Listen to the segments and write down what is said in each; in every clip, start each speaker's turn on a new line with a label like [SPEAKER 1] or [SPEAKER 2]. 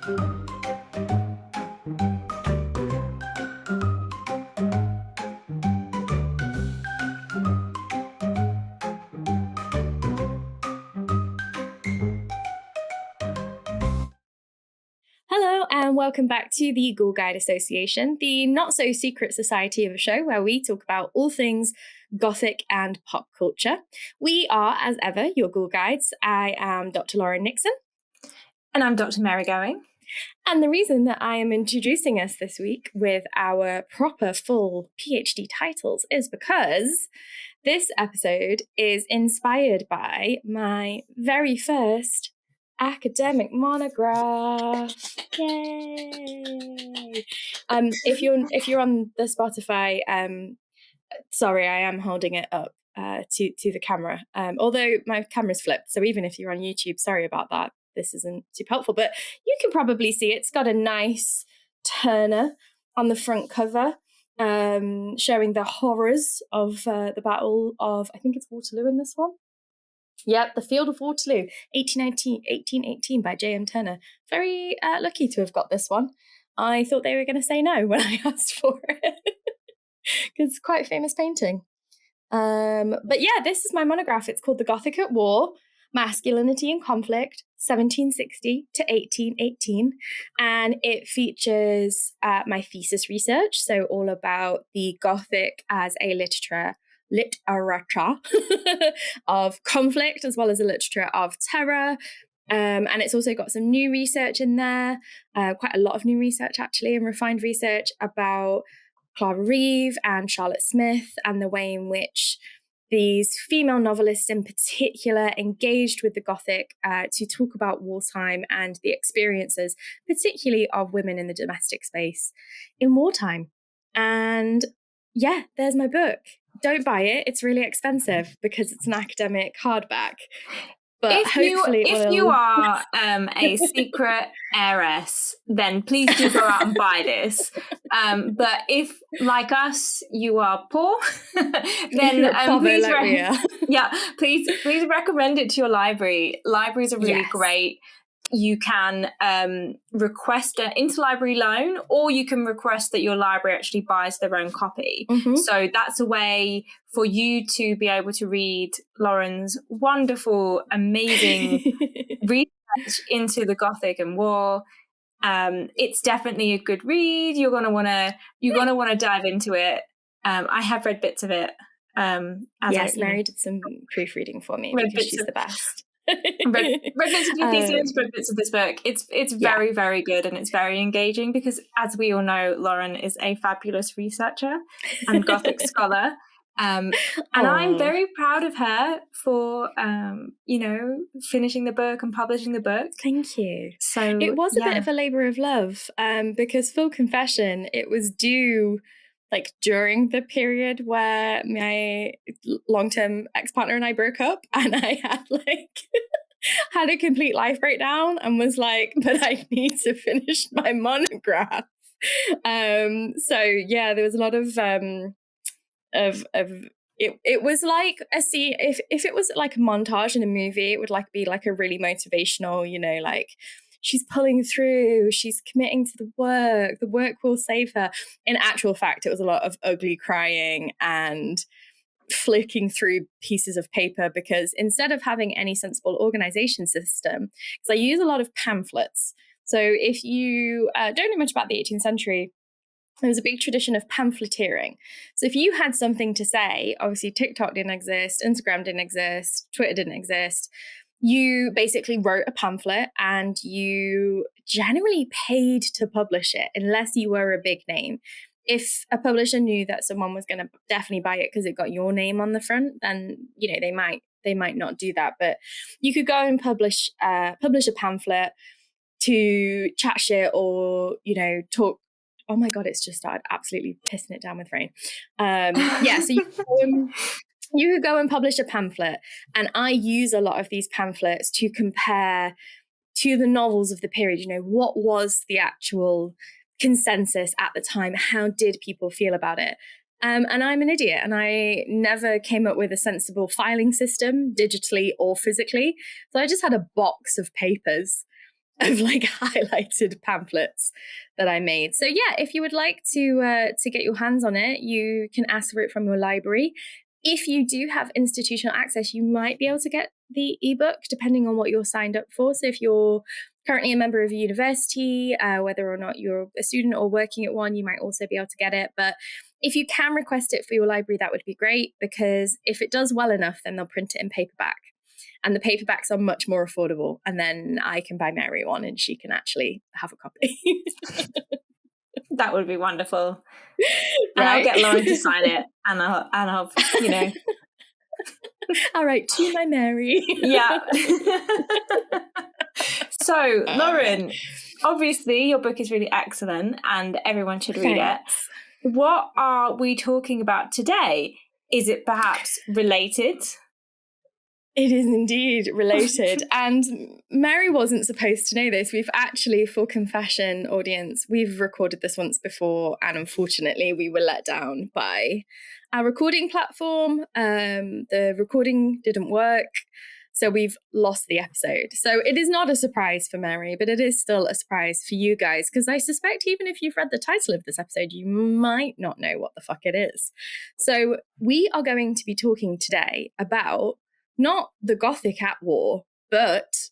[SPEAKER 1] Hello and welcome back to the Ghoul Guide Association, the not-so-secret society of a show where we talk about all things Gothic and pop culture. We are, as ever, your Ghoul Guides. I am Dr. Lauren Nixon.
[SPEAKER 2] And I'm Dr. Mary Going.
[SPEAKER 1] And the reason that I am introducing us this week with our proper full PhD titles is because this episode is inspired by my very first academic monograph. Yay! If you're on the Spotify, sorry, I am holding it up to the camera. Although my camera's flipped, so even if you're on YouTube, sorry about that. This isn't super helpful, but you can probably see it's got a nice Turner on the front cover, showing the horrors of the Battle of, I think it's Waterloo in this one. Yep, the Field of Waterloo, 1818 by J.M. Turner. Very lucky to have got this one. I thought they were going to say no when I asked for it, because it's quite a famous painting. But yeah, this is my monograph. It's called The Gothic War, Masculinity and Conflict, 1760 to 1818. And it features my thesis research, so all about the Gothic as a literature of conflict, as well as a literature of terror. And it's also got some new research in there, quite a lot of new research actually, and refined research about Clara Reeve and Charlotte Smith and the way in which these female novelists in particular engaged with the Gothic to talk about wartime and the experiences, particularly of women in the domestic space in wartime. And yeah, there's my book. Don't buy it. It's really expensive because it's an academic hardback. But
[SPEAKER 2] if you are a secret heiress, then please do go out and buy this. But if, like us, you are poor, then please recommend it to your library. Libraries are really great. You can request an interlibrary loan, or you can request that your library actually buys their own copy. Mm-hmm. So that's a way for you to be able to read Lauren's wonderful, amazing research into the Gothic and War. It's definitely a good read. You're gonna wanna dive into it. I have read bits of it.
[SPEAKER 1] Mary did some proofreading for me because she's the best.
[SPEAKER 2] read bits of your thesis, read bits of this book. It's very, very good, and it's very engaging because, as we all know, Lauren is a fabulous researcher and Gothic scholar. And I'm very proud of her for, finishing the book and publishing the book.
[SPEAKER 1] Thank you.
[SPEAKER 2] So
[SPEAKER 1] it was a bit of a labour of love, because, full confession, it was due like during the period where my long-term ex-partner and I broke up, and I had had a complete life breakdown and was like, but I need to finish my monograph. So yeah, there was a lot of it was like a scene. If it was like a montage in a movie, it would be like a really motivational, like she's pulling through, she's committing to the work will save her. In actual fact, it was a lot of ugly crying and flicking through pieces of paper, because instead of having any sensible organization system, because I use a lot of pamphlets. So if you don't know much about the 18th century, there was a big tradition of pamphleteering. So if you had something to say, obviously TikTok didn't exist, Instagram didn't exist, Twitter didn't exist. You basically wrote a pamphlet and you generally paid to publish it unless you were a big name. If a publisher knew that someone was going to definitely buy it because it got your name on the front, then they might not do that. But you could go and publish a pamphlet to chat shit or talk. Oh my God, it's just started absolutely pissing it down with rain. So you could go and publish a pamphlet, and I use a lot of these pamphlets to compare to the novels of the period. What was the actual consensus at the time? How did people feel about it? And I'm an idiot, and I never came up with a sensible filing system, digitally or physically. So I just had a box of papers, of like highlighted pamphlets that I made. So yeah, if you would like to get your hands on it, you can ask for it from your library. If you do have institutional access, you might be able to get the ebook depending on what you're signed up for. So if you're currently a member of a university, whether or not you're a student or working at one, you might also be able to get it. But if you can request it for your library, that would be great, because if it does well enough, then they'll print it in paperback. And the paperbacks are much more affordable. And then I can buy Mary one and she can actually have a copy.
[SPEAKER 2] That would be wonderful. Right? And I'll get Lauren to sign it, and I'll you know.
[SPEAKER 1] All right, to my Mary.
[SPEAKER 2] Yeah. So, Lauren, obviously your book is really excellent and everyone should read it. What are we talking about today? Is it perhaps related?
[SPEAKER 1] It is indeed related. And Mary wasn't supposed to know this. We've actually, for confession, audience, we've recorded this once before, and unfortunately we were let down by our recording platform. The recording didn't work, so we've lost the episode. So it is not a surprise for Mary, but it is still a surprise for you guys, because I suspect even if you've read the title of this episode, you might not know what the fuck it is. So we are going to be talking today about not the Gothic at war, but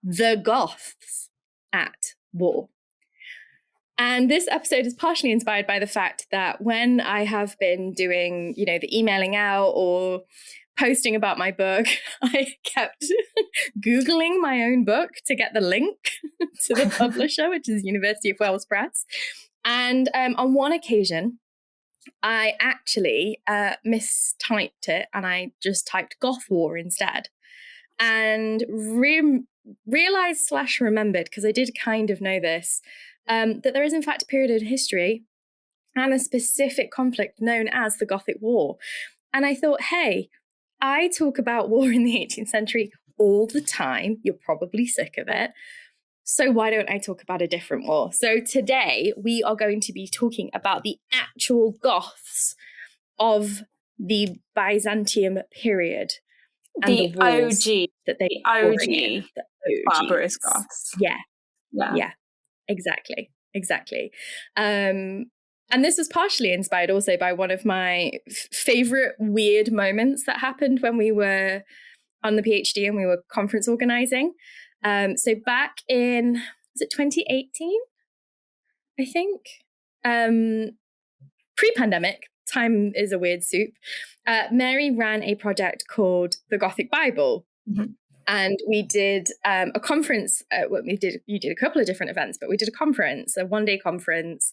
[SPEAKER 1] the Goths at war. And this episode is partially inspired by the fact that when I have been doing, the emailing out or posting about my book, I kept Googling my own book to get the link to the publisher, which is University of Wales Press. And on one occasion, I actually mistyped it, and I just typed Goth War instead, and realized/remembered, because I did kind of know this, that there is in fact a period in history and a specific conflict known as the Gothic War. And I thought, hey, I talk about war in the 18th century all the time. You're probably sick of it. So why don't I talk about a different war? So today we are going to be talking about the actual Goths of the Byzantium period. And
[SPEAKER 2] the OG,
[SPEAKER 1] that they
[SPEAKER 2] the barbarous Goths.
[SPEAKER 1] Yeah, exactly. And this was partially inspired also by one of my favorite weird moments that happened when we were on the PhD and we were conference organizing. So back in, was it 2018? I think. Pre-pandemic, time is a weird soup. Mary ran a project called the Gothic Bible. Mm-hmm. And we did a conference. You did a couple of different events, but we did a conference, a one-day conference.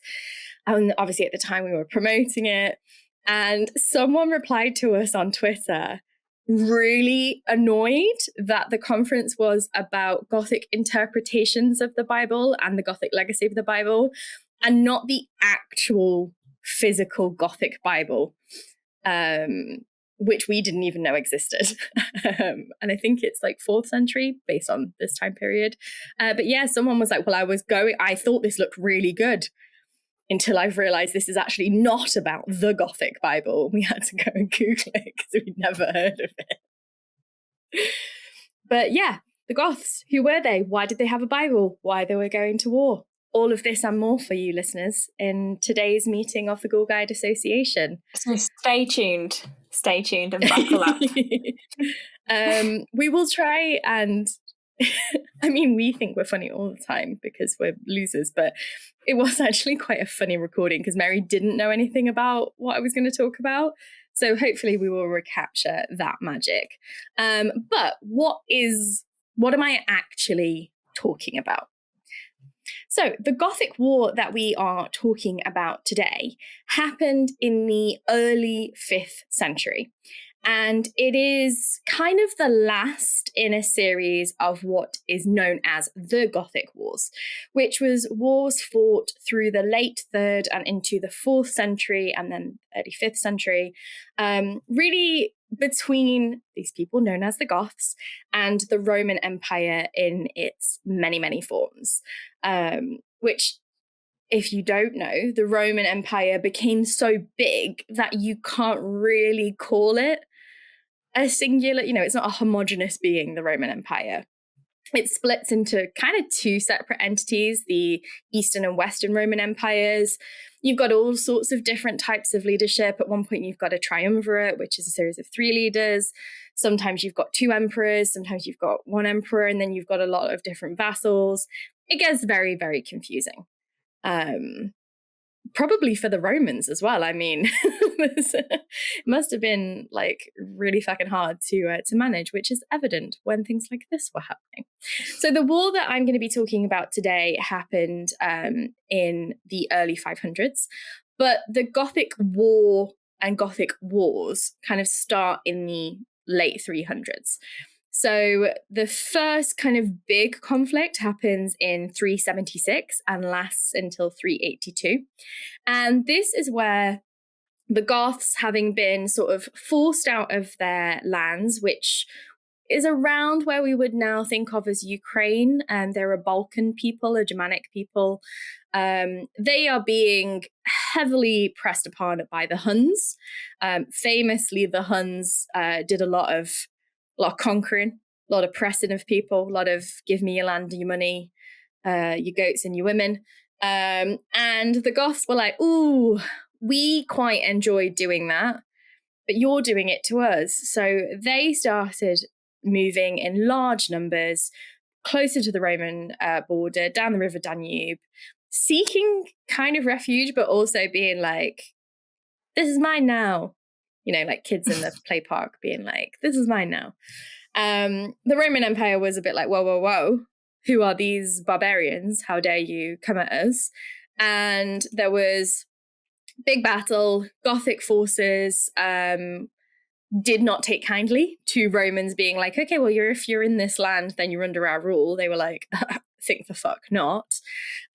[SPEAKER 1] And obviously at the time we were promoting it. And someone replied to us on Twitter, really annoyed that the conference was about Gothic interpretations of the Bible and the Gothic legacy of the Bible, and not the actual physical Gothic Bible, which we didn't even know existed. And I think it's like 4th century based on this time period. But yeah, someone was like, well, I thought this looked really good until I've realized this is actually not about the Gothic Bible. We had to go and Google it because we'd never heard of it. But yeah, the Goths, who were they? Why did they have a Bible? Why they were going to war? All of this and more for you listeners in today's meeting of the Ghoul Guide Association.
[SPEAKER 2] So stay tuned and buckle up.
[SPEAKER 1] We will try and, I mean, we think we're funny all the time because we're losers, but it was actually quite a funny recording because Mary didn't know anything about what I was going to talk about. So hopefully we will recapture that magic. But what am I actually talking about? So the Gothic War that we are talking about today happened in the early 5th century. And it is kind of the last in a series of what is known as the Gothic Wars, which was wars fought through the late 3rd and into the 4th century and then early 5th century, really between these people known as the Goths and the Roman Empire in its many, many forms, which, if you don't know, the Roman Empire became so big that you can't really call it a singular, it's not a homogenous being, the Roman Empire. it splits into kind of two separate entities, the Eastern and Western Roman empires. You've got all sorts of different types of leadership. At one point, you've got a triumvirate, which is a series of 3 leaders. Sometimes you've got 2 emperors. Sometimes you've got 1 emperor, and then you've got a lot of different vassals. It gets very, very confusing. Probably for the Romans as well. I mean, it must have been like really fucking hard to manage, which is evident when things like this were happening. So the war that I'm going to be talking about today happened in the early 500s, but the Gothic War and Gothic Wars kind of start in the late 300s. So the first kind of big conflict happens in 376 and lasts until 382. And this is where the Goths, having been sort of forced out of their lands, which is around where we would now think of as Ukraine, and they're a Balkan people, a Germanic people. They are being heavily pressed upon by the Huns. Famously, the Huns did a lot of conquering, a lot of pressing of people, a lot of give me your land and your money, your goats and your women. And the Goths were like, ooh, we quite enjoyed doing that, but you're doing it to us. So they started moving in large numbers closer to the Roman border, down the River Danube, seeking kind of refuge, but also being like, this is mine now. You know, like kids in the play park being like, this is mine now. The Roman Empire was a bit like, whoa, whoa, whoa. Who are these barbarians? How dare you come at us? And there was big battle. Gothic forces did not take kindly to Romans being like, okay, well, if you're in this land, then you're under our rule. They were like, think the fuck not.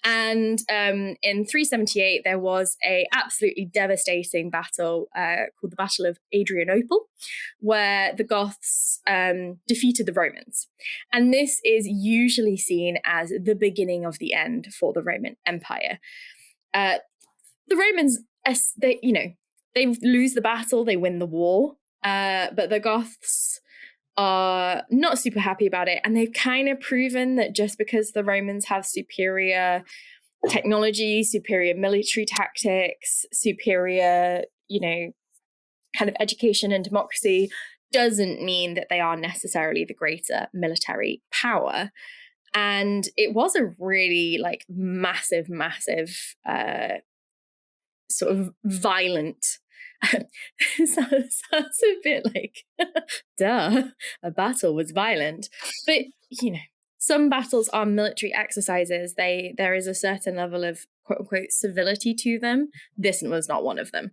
[SPEAKER 1] And in 378, there was a absolutely devastating battle called the Battle of Adrianople, where the Goths defeated the Romans. And this is usually seen as the beginning of the end for the Roman Empire. The Romans, they lose the battle, they win the war, but the Goths are not super happy about it. And they've kind of proven that just because the Romans have superior technology, superior military tactics, superior, kind of education and democracy, doesn't mean that they are necessarily the greater military power. And it was a really massive sort of violent sounds a bit like duh, a battle was violent, but some battles are military exercises. There is a certain level of quote unquote civility to them. This was not one of them,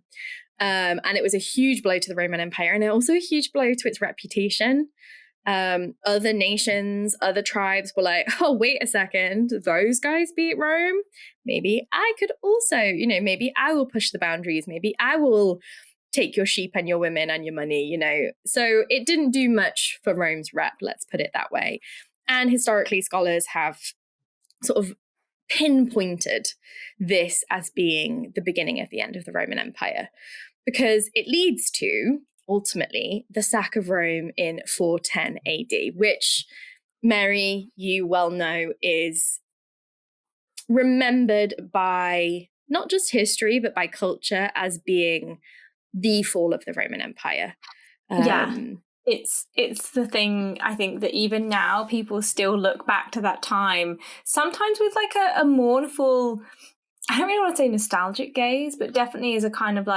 [SPEAKER 1] and it was a huge blow to the Roman Empire, and also a huge blow to its reputation. Other nations, other tribes were like, oh, wait a second, those guys beat Rome. Maybe I could also, maybe I will push the boundaries. Maybe I will take your sheep and your women and your money, So it didn't do much for Rome's rep, let's put it that way. And historically, scholars have sort of pinpointed this as being the beginning of the end of the Roman Empire, because it leads to ultimately the sack of Rome in 410 AD, which, Mary, you well know, is remembered by not just history, but by culture as being the fall of the Roman Empire.
[SPEAKER 2] It's the thing, I think, that even now people still look back to that time, sometimes with a mournful, I don't really want to say nostalgic gaze, but definitely as a kind of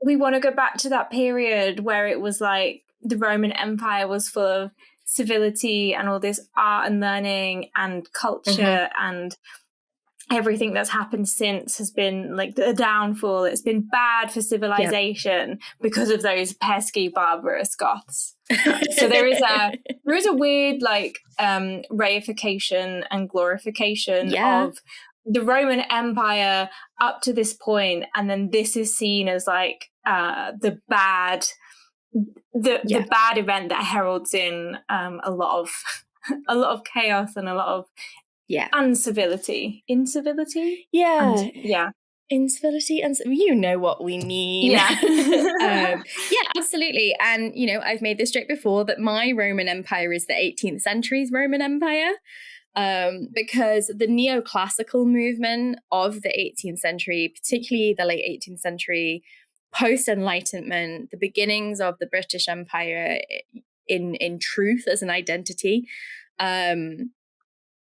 [SPEAKER 2] we want to go back to that period where it was like the Roman Empire was full of civility and all this art and learning and culture, and everything that's happened since has been the downfall. It's been bad for civilization because of those pesky barbarous Goths. So there is a weird reification and glorification of the Roman Empire up to this point, and then this is seen as the bad event that heralds in a lot of chaos and a lot of incivility.
[SPEAKER 1] Incivility and you know what we mean.
[SPEAKER 2] Yeah.
[SPEAKER 1] Yeah, absolutely. And I've made this joke before that my Roman Empire is the 18th century's Roman Empire, because the neoclassical movement of the 18th century, particularly the late 18th century, post-Enlightenment, the beginnings of the British Empire in truth as an identity,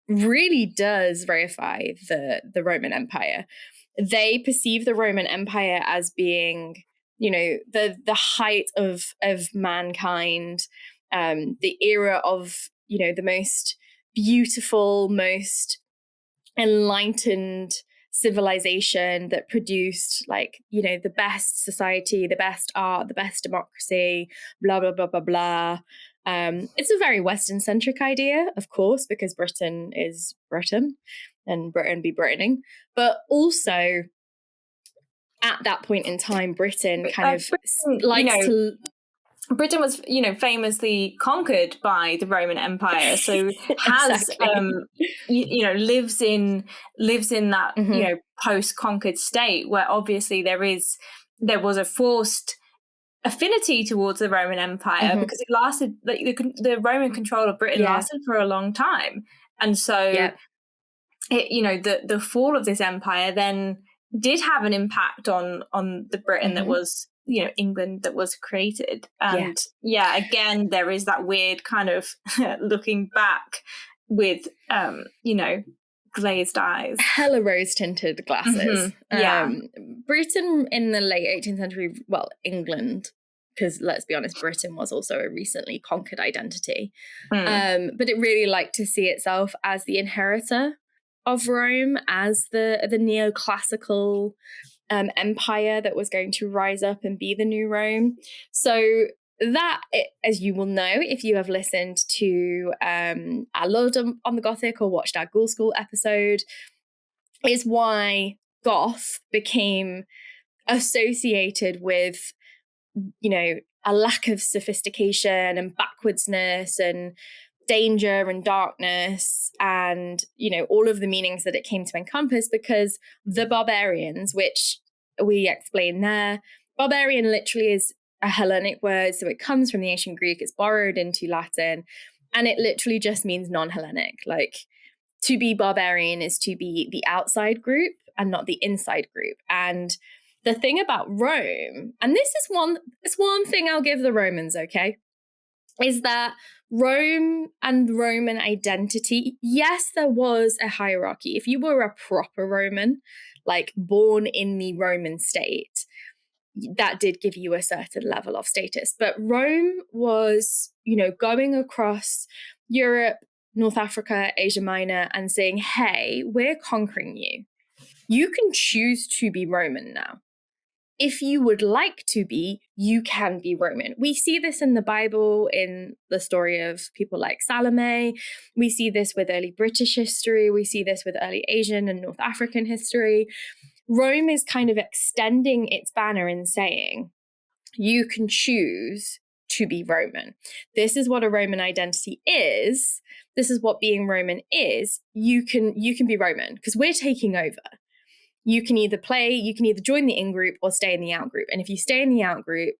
[SPEAKER 1] really does verify the Roman Empire. They perceive the Roman Empire as being, the height of mankind, the era of, the most beautiful, most enlightened civilization that produced the best society, the best art, the best democracy, blah, blah, blah, blah, blah. It's a very Western-centric idea, of course, because Britain is Britain and Britain be Britaning. But also, at that point in time, Britain kind of likes to...
[SPEAKER 2] Britain was, famously conquered by the Roman Empire, so has, lives in that, post-conquered state where obviously there was a forced affinity towards the Roman Empire because it lasted, the Roman control of Britain lasted for a long time, and so the fall of this empire then did have an impact on the Britain that was, England, that was created. And again, there is that weird kind of looking back with glazed eyes,
[SPEAKER 1] hella rose tinted glasses. Britain in the late 18th century, well, England, because let's be honest, Britain was also a recently conquered identity, but it really liked to see itself as the inheritor of Rome, as the neoclassical empire that was going to rise up and be the new Rome. So that, as you will know if you have listened to our Lord on the Gothic or watched our Ghoul School episode, is why Goth became associated with, a lack of sophistication and backwardsness and danger and darkness and, all of the meanings that it came to encompass, because the barbarians, which we explain there, barbarian literally is a Hellenic word. So it comes from the ancient Greek, it's borrowed into Latin, and it literally just means non-Hellenic. Like, to be barbarian is to be the outside group and not the inside group. And the thing about Rome, and this is one thing I'll give the Romans, okay, is that Rome and Roman identity, yes, there was a hierarchy. If you were a proper Roman, like born in the Roman state, that did give you a certain level of status. But Rome was, going across Europe, North Africa, Asia Minor, and saying, hey, we're conquering you. You can choose to be Roman now. If you would like to be, you can be Roman. We see this in the Bible, in the story of people like Salome. We see this with early British history. We see this with early Asian and North African history. Rome is kind of extending its banner and saying, you can choose to be Roman. This is what a Roman identity is. This is what being Roman is. You can be Roman because we're taking over. You can either join the in-group or stay in the out-group. And if you stay in the out-group,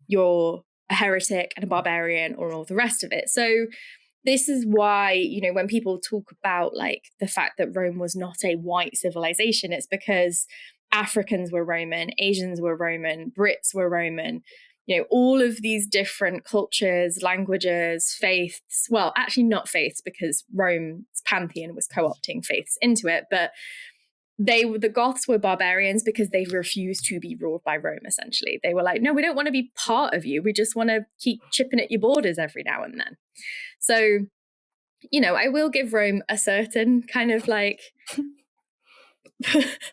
[SPEAKER 1] you're a heretic and a barbarian or all the rest of it. So this is why, when people talk about like the fact that Rome was not a white civilization, it's because Africans were Roman, Asians were Roman, Brits were Roman, all of these different cultures, languages, faiths. Well, actually not faiths, because Rome's pantheon was co-opting faiths into it, but the Goths were barbarians because they refused to be ruled by Rome, essentially. They were like, no, we don't want to be part of you. We just want to keep chipping at your borders every now and then. So, I will give Rome a certain kind of like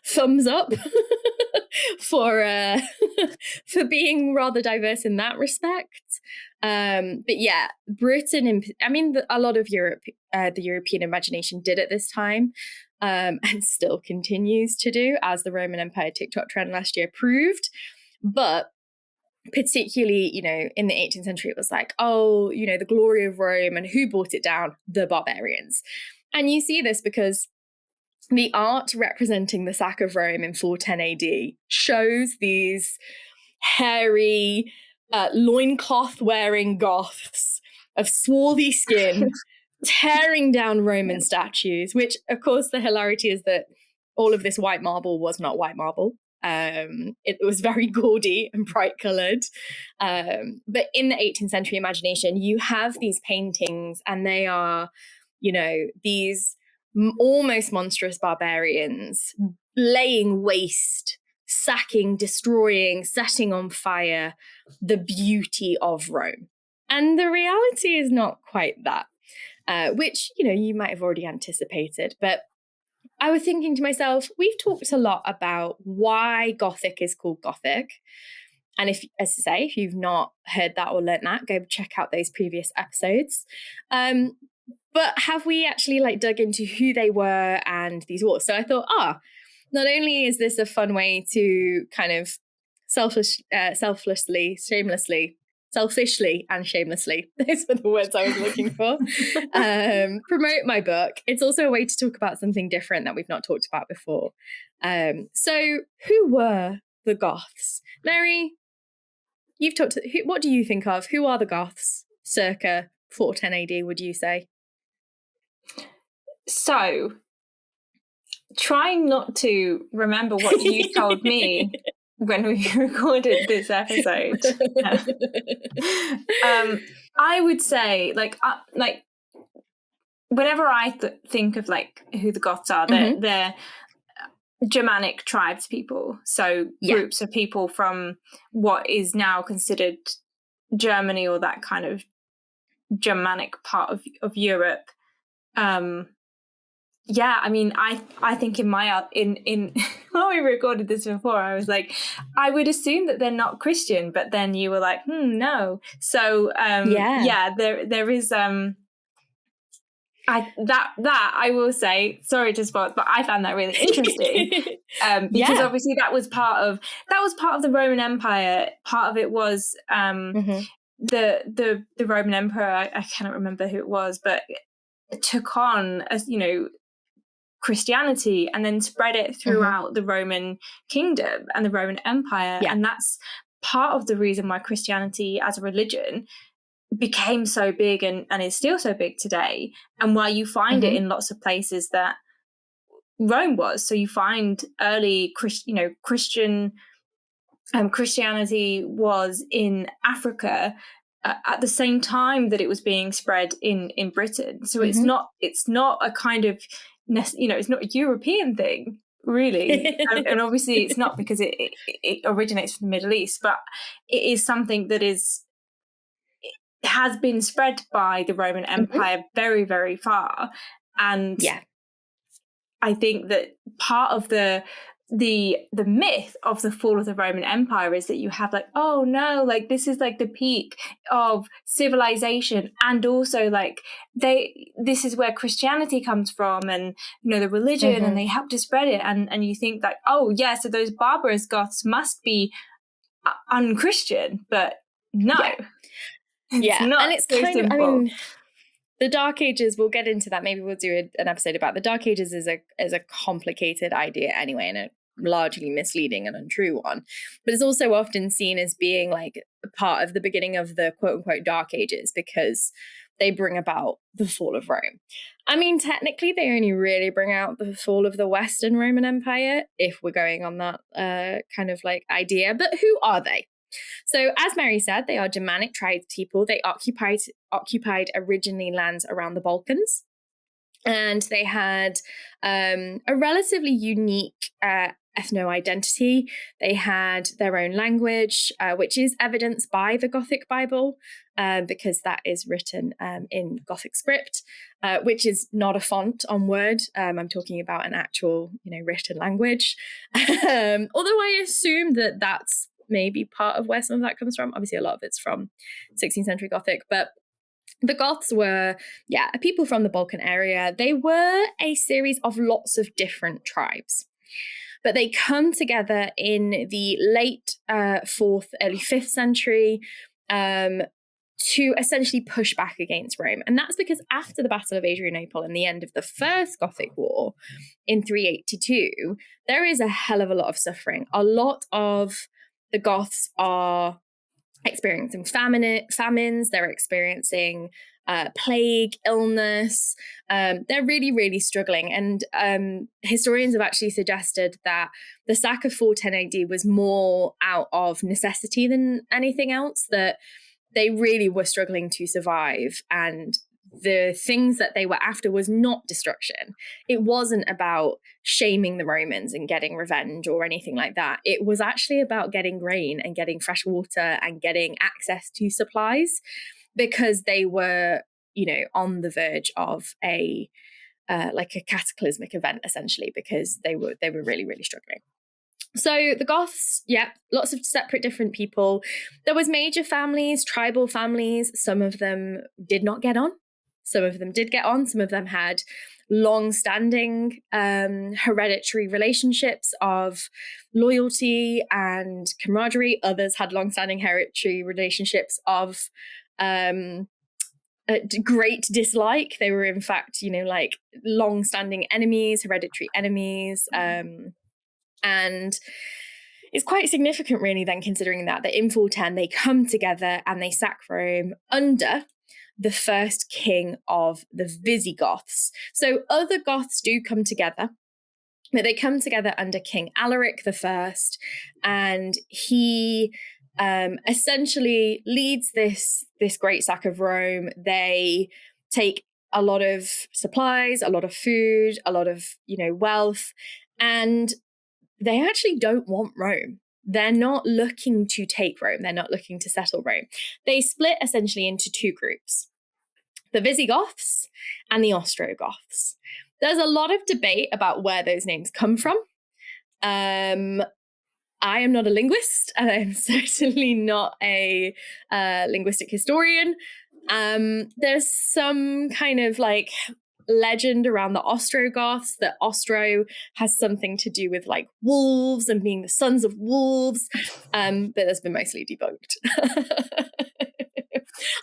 [SPEAKER 1] thumbs up for being rather diverse in that respect. But yeah, Britain, a lot of Europe, the European imagination did at this time. And still continues to do, as the Roman Empire TikTok trend last year proved. But particularly, in the 18th century, it was like, oh, the glory of Rome, and who brought it down? The barbarians. And you see this because the art representing the sack of Rome in 410 AD shows these hairy, loincloth-wearing Goths of swarthy skin tearing down Roman statues, which, of course, the hilarity is that all of this white marble was not white marble. It was very gaudy and bright coloured. But in the 18th century imagination, you have these paintings, and they are, these almost monstrous barbarians laying waste, sacking, destroying, setting on fire the beauty of Rome. And the reality is not quite that, which, you might have already anticipated. But I was thinking to myself, we've talked a lot about why Gothic is called Gothic. And if you've not heard that or learnt that, go check out those previous episodes. But have we actually dug into who they were and these wars? So I thought, not only is this a fun way to kind of selfishly and shamelessly, those were the words I was looking for, promote my book. It's also a way to talk about something different that we've not talked about before. So who were the Goths? Mary, you've talked to, what do you think of? Who are the Goths circa 410 AD, would you say?
[SPEAKER 2] So, trying not to remember what you told me when we recorded this episode, I would say, whenever I think of who the Goths are, they're Germanic tribes people. So groups of people from what is now considered Germany or that kind of Germanic part of Europe. I mean, I think in when we recorded this before, I was like, I would assume that they're not Christian, but then you were like, no. So there is I will say, sorry to spot, but I found that really interesting because obviously that was part of the Roman Empire. Part of it was the Roman Emperor. I cannot remember who it was, but it took on Christianity and then spread it throughout the Roman kingdom and the Roman Empire. And that's part of the reason why Christianity as a religion became so big and is still so big today, and why you find it in lots of places that Rome was. So you find early Christianity was in Africa at the same time that it was being spread in Britain. So it's not a kind of it's not a European thing, really. and obviously it's not, because it originates from the Middle East, but it is something that has been spread by the Roman Empire very, very far. And I think that part of the myth of the fall of the Roman Empire is that you have this is the peak of civilization, and also this is where Christianity comes from, and the religion, and they helped to spread it, and you think so those barbarous Goths must be unchristian, but no. It's not, and it's so kind simple.
[SPEAKER 1] I mean, the Dark Ages, we'll get into that. Maybe we'll do an episode about the Dark Ages. Is a complicated idea anyway, and a largely misleading and untrue one. But it's also often seen as being a part of the beginning of the quote unquote Dark Ages, because they bring about the fall of Rome. I mean, technically, they only really bring out the fall of the Western Roman Empire, if we're going on that kind of idea. But who are they? So, as Mary said, they are Germanic tribes people. They occupied originally lands around the Balkans, and they had a relatively unique ethno-identity. They had their own language, which is evidenced by the Gothic Bible, because that is written in Gothic script, which is not a font on Word. I'm talking about an actual, written language. Although I assume that that's maybe part of where some of that comes from. Obviously, a lot of it's from 16th century Gothic, but the Goths were, a people from the Balkan area. They were a series of lots of different tribes, but they come together in the late 4th, early 5th century to essentially push back against Rome. And that's because after the Battle of Adrianople and the end of the First Gothic War in 382, there is a hell of a lot of suffering. A lot of the Goths are experiencing famines, they're experiencing plague, illness. They're really, really struggling. And historians have actually suggested that the sack of 410 AD was more out of necessity than anything else, that they really were struggling to survive. And the things that they were after was not destruction. It wasn't about shaming the Romans and getting revenge or anything like that. It was actually about getting grain and getting fresh water and getting access to supplies, because they were, on the verge of a cataclysmic event, essentially, because they were really, really struggling. So the Goths, lots of separate different people. There was major families, tribal families. Some of them did not get on. Some of them did get on. Some of them had long-standing hereditary relationships of loyalty and camaraderie. Others had long-standing hereditary relationships of great dislike. They were, in fact, long-standing enemies, hereditary enemies. And it's quite significant, really, then, considering that in 410 they come together and they sack Rome under the first king of the Visigoths. So other Goths do come together, but they come together under King Alaric I, and he essentially leads this great sack of Rome. They take a lot of supplies, a lot of food, a lot of wealth, and they actually don't want Rome. They're not looking to take Rome. They're not looking to settle Rome. They split essentially into two groups: the Visigoths and the Ostrogoths. There's a lot of debate about where those names come from. I am not a linguist, and I'm certainly not a linguistic historian. There's some kind of legend around the Ostrogoths that Ostro has something to do with wolves and being the sons of wolves, but that's been mostly debunked.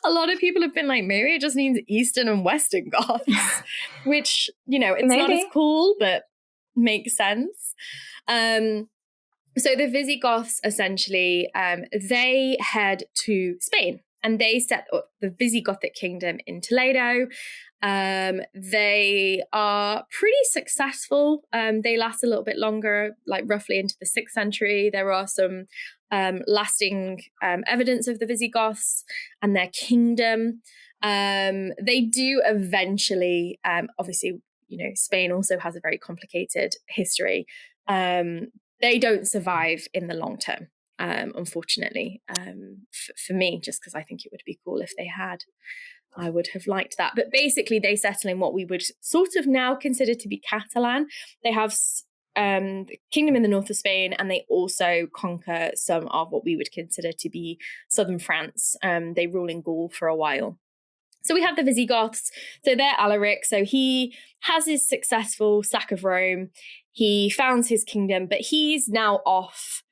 [SPEAKER 1] A lot of people have been like, maybe it just means Eastern and Western Goths, which, it's not as cool, but makes sense. So the Visigoths, essentially, they head to Spain, and they set up the Visigothic kingdom in Toledo. They are pretty successful. They last a little bit longer, roughly into the 6th century. There are some lasting evidence of the Visigoths and their kingdom. They do eventually, obviously, Spain also has a very complicated history. They don't survive in the long term, unfortunately, for me, just because I think it would be cool if they had. I would have liked that. But basically, they settle in what we would sort of now consider to be Catalan. They have the kingdom in the north of Spain, and they also conquer some of what we would consider to be southern France. They rule in Gaul for a while. So we have the Visigoths. So they're Alaric. So he has his successful sack of Rome. He founds his kingdom, but he's now off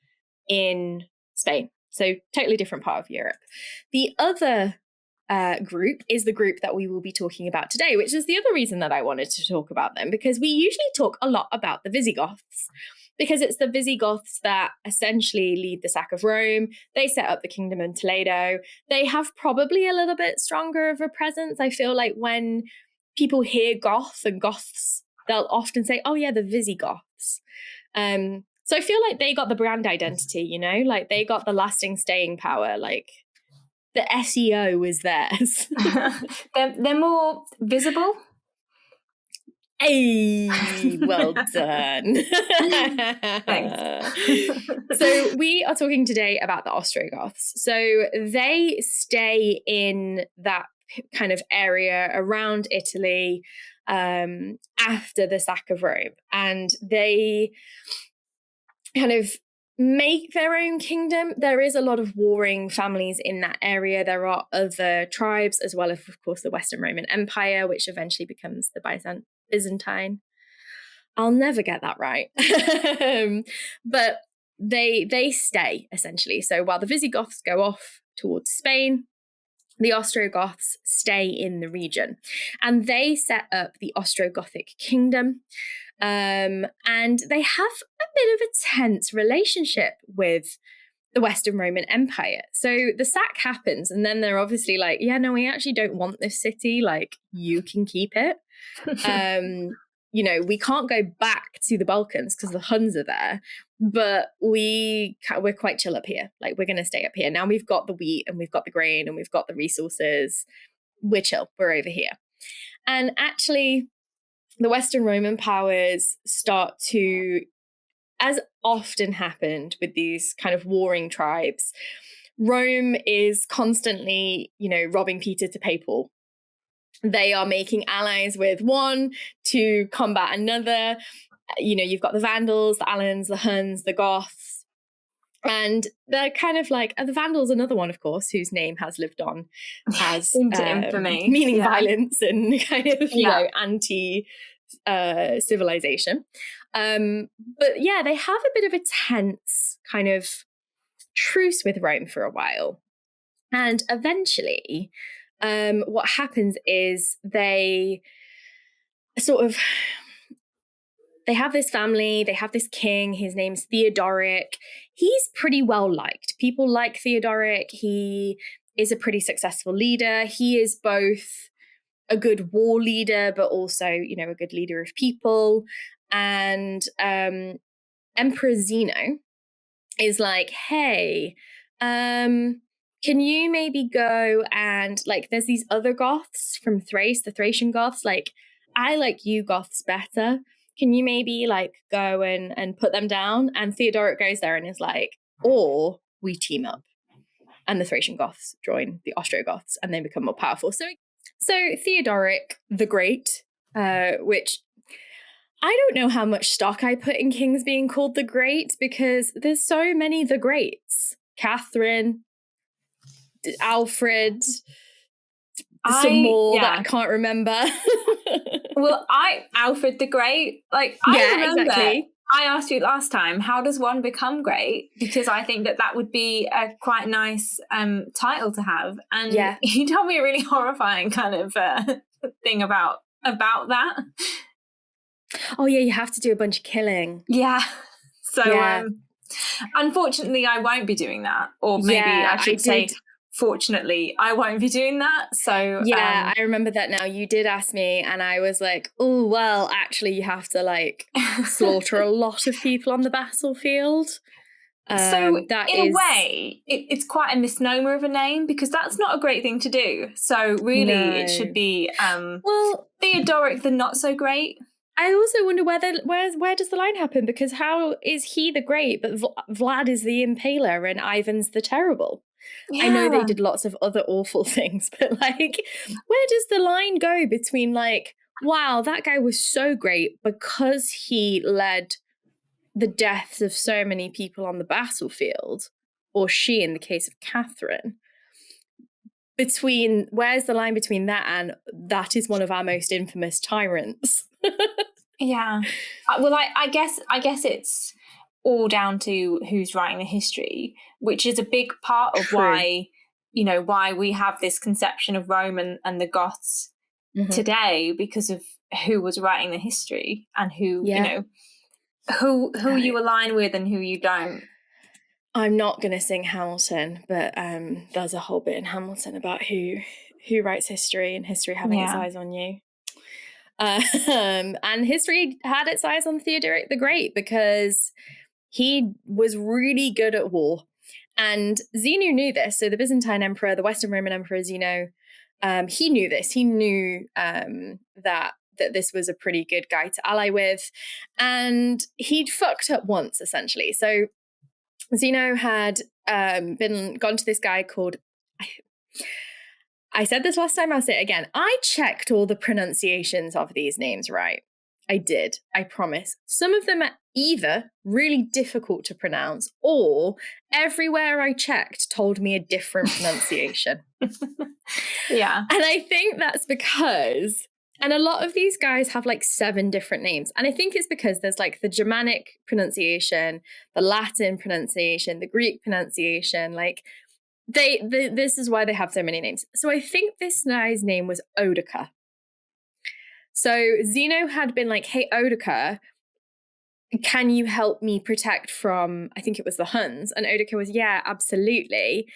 [SPEAKER 1] in Spain. So totally different part of Europe. The other group is the group that we will be talking about today, which is the other reason that I wanted to talk about them, because we usually talk a lot about the Visigoths, because it's the Visigoths that essentially lead the sack of Rome. They set up the kingdom in Toledo. They have probably a little bit stronger of a presence. I feel like when people hear Goth and Goths, they'll often say, oh yeah, the Visigoths. So I feel like they got the brand identity, they got the lasting staying power, the SEO is theirs.
[SPEAKER 2] they're more visible.
[SPEAKER 1] Hey, well done.
[SPEAKER 2] Thanks.
[SPEAKER 1] So we are talking today about the Ostrogoths. So they stay in that kind of area around Italy after the sack of Rome, and they kind of make their own kingdom. There is a lot of warring families in that area. There are other tribes, as well as, of course, the Western Roman Empire, which eventually becomes the Byzantine. I'll never get that right. But they stay, essentially. So while the Visigoths go off towards Spain, the Ostrogoths stay in the region, and they set up the Ostrogothic kingdom. And they have a bit of a tense relationship with the Western Roman Empire. So the sack happens, and then they're obviously like, yeah, no, we actually don't want this city. Like, you can keep it. We can't go back to the Balkans because the Huns are there, but we're quite chill up here. Like, we're going to stay up here. Now we've got the wheat and we've got the grain and we've got the resources. We're chill. We're over here. And actually, the Western Roman powers start to, as often happened with these kind of warring tribes, Rome is constantly, robbing Peter to pay Paul. They are making allies with one to combat another. You've got the Vandals, the Alans, the Huns, the Goths. And they're kind of like, the Vandals, another one, of course, whose name has lived on as
[SPEAKER 2] into infamy,
[SPEAKER 1] meaning violence and kind of, anti-civilization. But yeah, they have a bit of a tense kind of truce with Rome for a while. And eventually, what happens is they have this family, they have this king, his name's Theodoric. He's pretty well liked. People like Theodoric. He is a pretty successful leader. He is both a good war leader, but also, a good leader of people. And Emperor Zeno is like, hey, can you maybe go and, like, there's these other Goths from Thrace, the Thracian Goths, like, I like you Goths better. Can you maybe, like, go and put them down? And Theodoric goes there and is like, or we team up. And the Thracian Goths join the Ostrogoths and they become more powerful. So Theodoric the Great, which I don't know how much stock I put in kings being called the Great, because there's so many the Greats. Catherine, Alfred, some more that I can't remember.
[SPEAKER 2] Well, Alfred the Great, like, I remember. Exactly. I asked you last time, how does one become great? Because I think that would be a quite nice title to have. And you told me a really horrifying kind of thing about that.
[SPEAKER 1] Oh, yeah, you have to do a bunch of killing.
[SPEAKER 2] Yeah. So, unfortunately, I won't be doing that. Or maybe I should say, fortunately, I won't be doing that. So
[SPEAKER 1] I remember that now. You did ask me and I was like, oh, well, actually, you have to, like, slaughter a lot of people on the battlefield.
[SPEAKER 2] So in a way, it's quite a misnomer of a name, because that's not a great thing to do. So really, it should be Theodoric the Not So Great.
[SPEAKER 1] I also wonder where does the line happen? Because how is he the Great, but Vlad is the Impaler and Ivan's the Terrible? Yeah. I know they did lots of other awful things, but, like, where does the line go between, like, wow, that guy was so great because he led the deaths of so many people on the battlefield, or she in the case of Catherine, where's the line between that and that is one of our most infamous tyrants?
[SPEAKER 2] Yeah. Well, I guess it's all down to who's writing the history, which is a big part of why we have this conception of Rome and the Goths today, because of who was writing the history and who who you align with and who you don't.
[SPEAKER 1] I'm not going to sing Hamilton, but there's a whole bit in Hamilton about who writes history and history having its eyes on you. And history had its eyes on Theodoric the Great because he was really good at war. And Zeno knew this. So the Byzantine emperor, the Western Roman emperor Zeno, he knew this. He knew that this was a pretty good guy to ally with. And he'd fucked up once, essentially. So Zeno had gone to this guy called... I said this last time, I'll say it again. I checked all the pronunciations of these names right. I did, I promise. Some of them are either really difficult to pronounce, or everywhere I checked told me a different pronunciation.
[SPEAKER 2] Yeah.
[SPEAKER 1] And I think that's because, and a lot of these guys have like 7 different names. And I think it's because there's like the Germanic pronunciation, the Latin pronunciation, the Greek pronunciation, like This is why they have so many names. So I think this guy's name was Oudoka. So Zeno had been like, hey, Oudoka, can you help me protect from, I think it was the Huns? And Oudoka was, yeah, absolutely.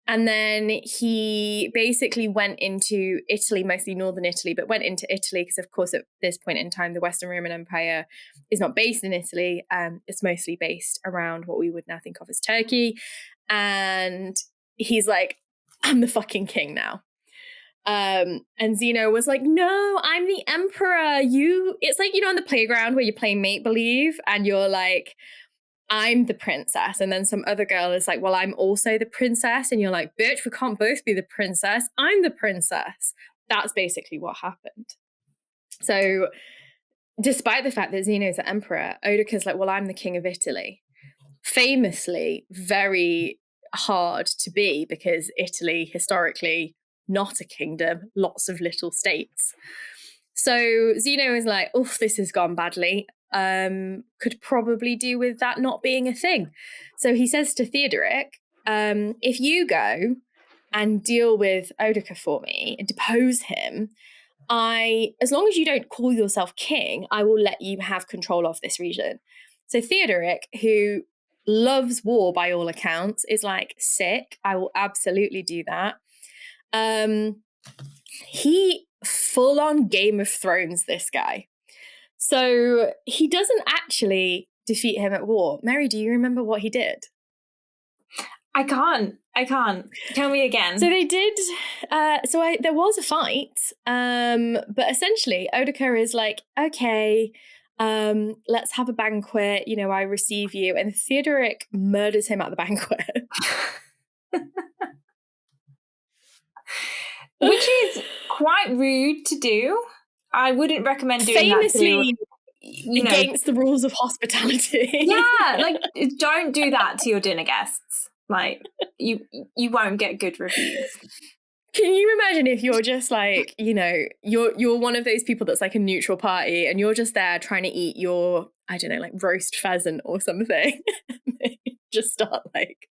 [SPEAKER 1] And then he basically went into Italy, mostly northern Italy, but went into Italy because, of course, at this point in time, the Western Roman Empire is not based in Italy. It's mostly based around what we would now think of as Turkey. And he's like, I'm the fucking king now. And Zeno was like, no, I'm the emperor. It's like, on the playground where you play make-believe and you're like, I'm the princess. And then some other girl is like, well, I'm also the princess. And you're like, bitch, we can't both be the princess. I'm the princess. That's basically what happened. So despite the fact that Zeno's the emperor, Oudoka's like, well, I'm the king of Italy. Famously, very hard to be because Italy, historically, not a kingdom, lots of little states. So Zeno is like, oof, this has gone badly. Could probably do with that not being a thing. So he says to Theodoric, if you go and deal with Oudoka for me and depose him, as long as you don't call yourself king, I will let you have control of this region. So Theodoric, who loves war by all accounts, is like, sick, I will absolutely do that. He full on Game of Thrones this guy. So he doesn't actually defeat him at war. Mary, do you remember what he did?
[SPEAKER 2] I can't. Tell me again.
[SPEAKER 1] So they did. There was a fight, but essentially Oudoka is like, okay, let's have a banquet. I receive you, and Theodoric murders him at the banquet.
[SPEAKER 2] Which is quite rude to do. I wouldn't recommend doing
[SPEAKER 1] famously
[SPEAKER 2] that
[SPEAKER 1] against the rules of hospitality.
[SPEAKER 2] Yeah, like don't do that to your dinner guests. Like you won't get good reviews.
[SPEAKER 1] Can you imagine if you're just like, you're one of those people that's like a neutral party and you're just there trying to eat your, I don't know, like roast pheasant or something. Just start like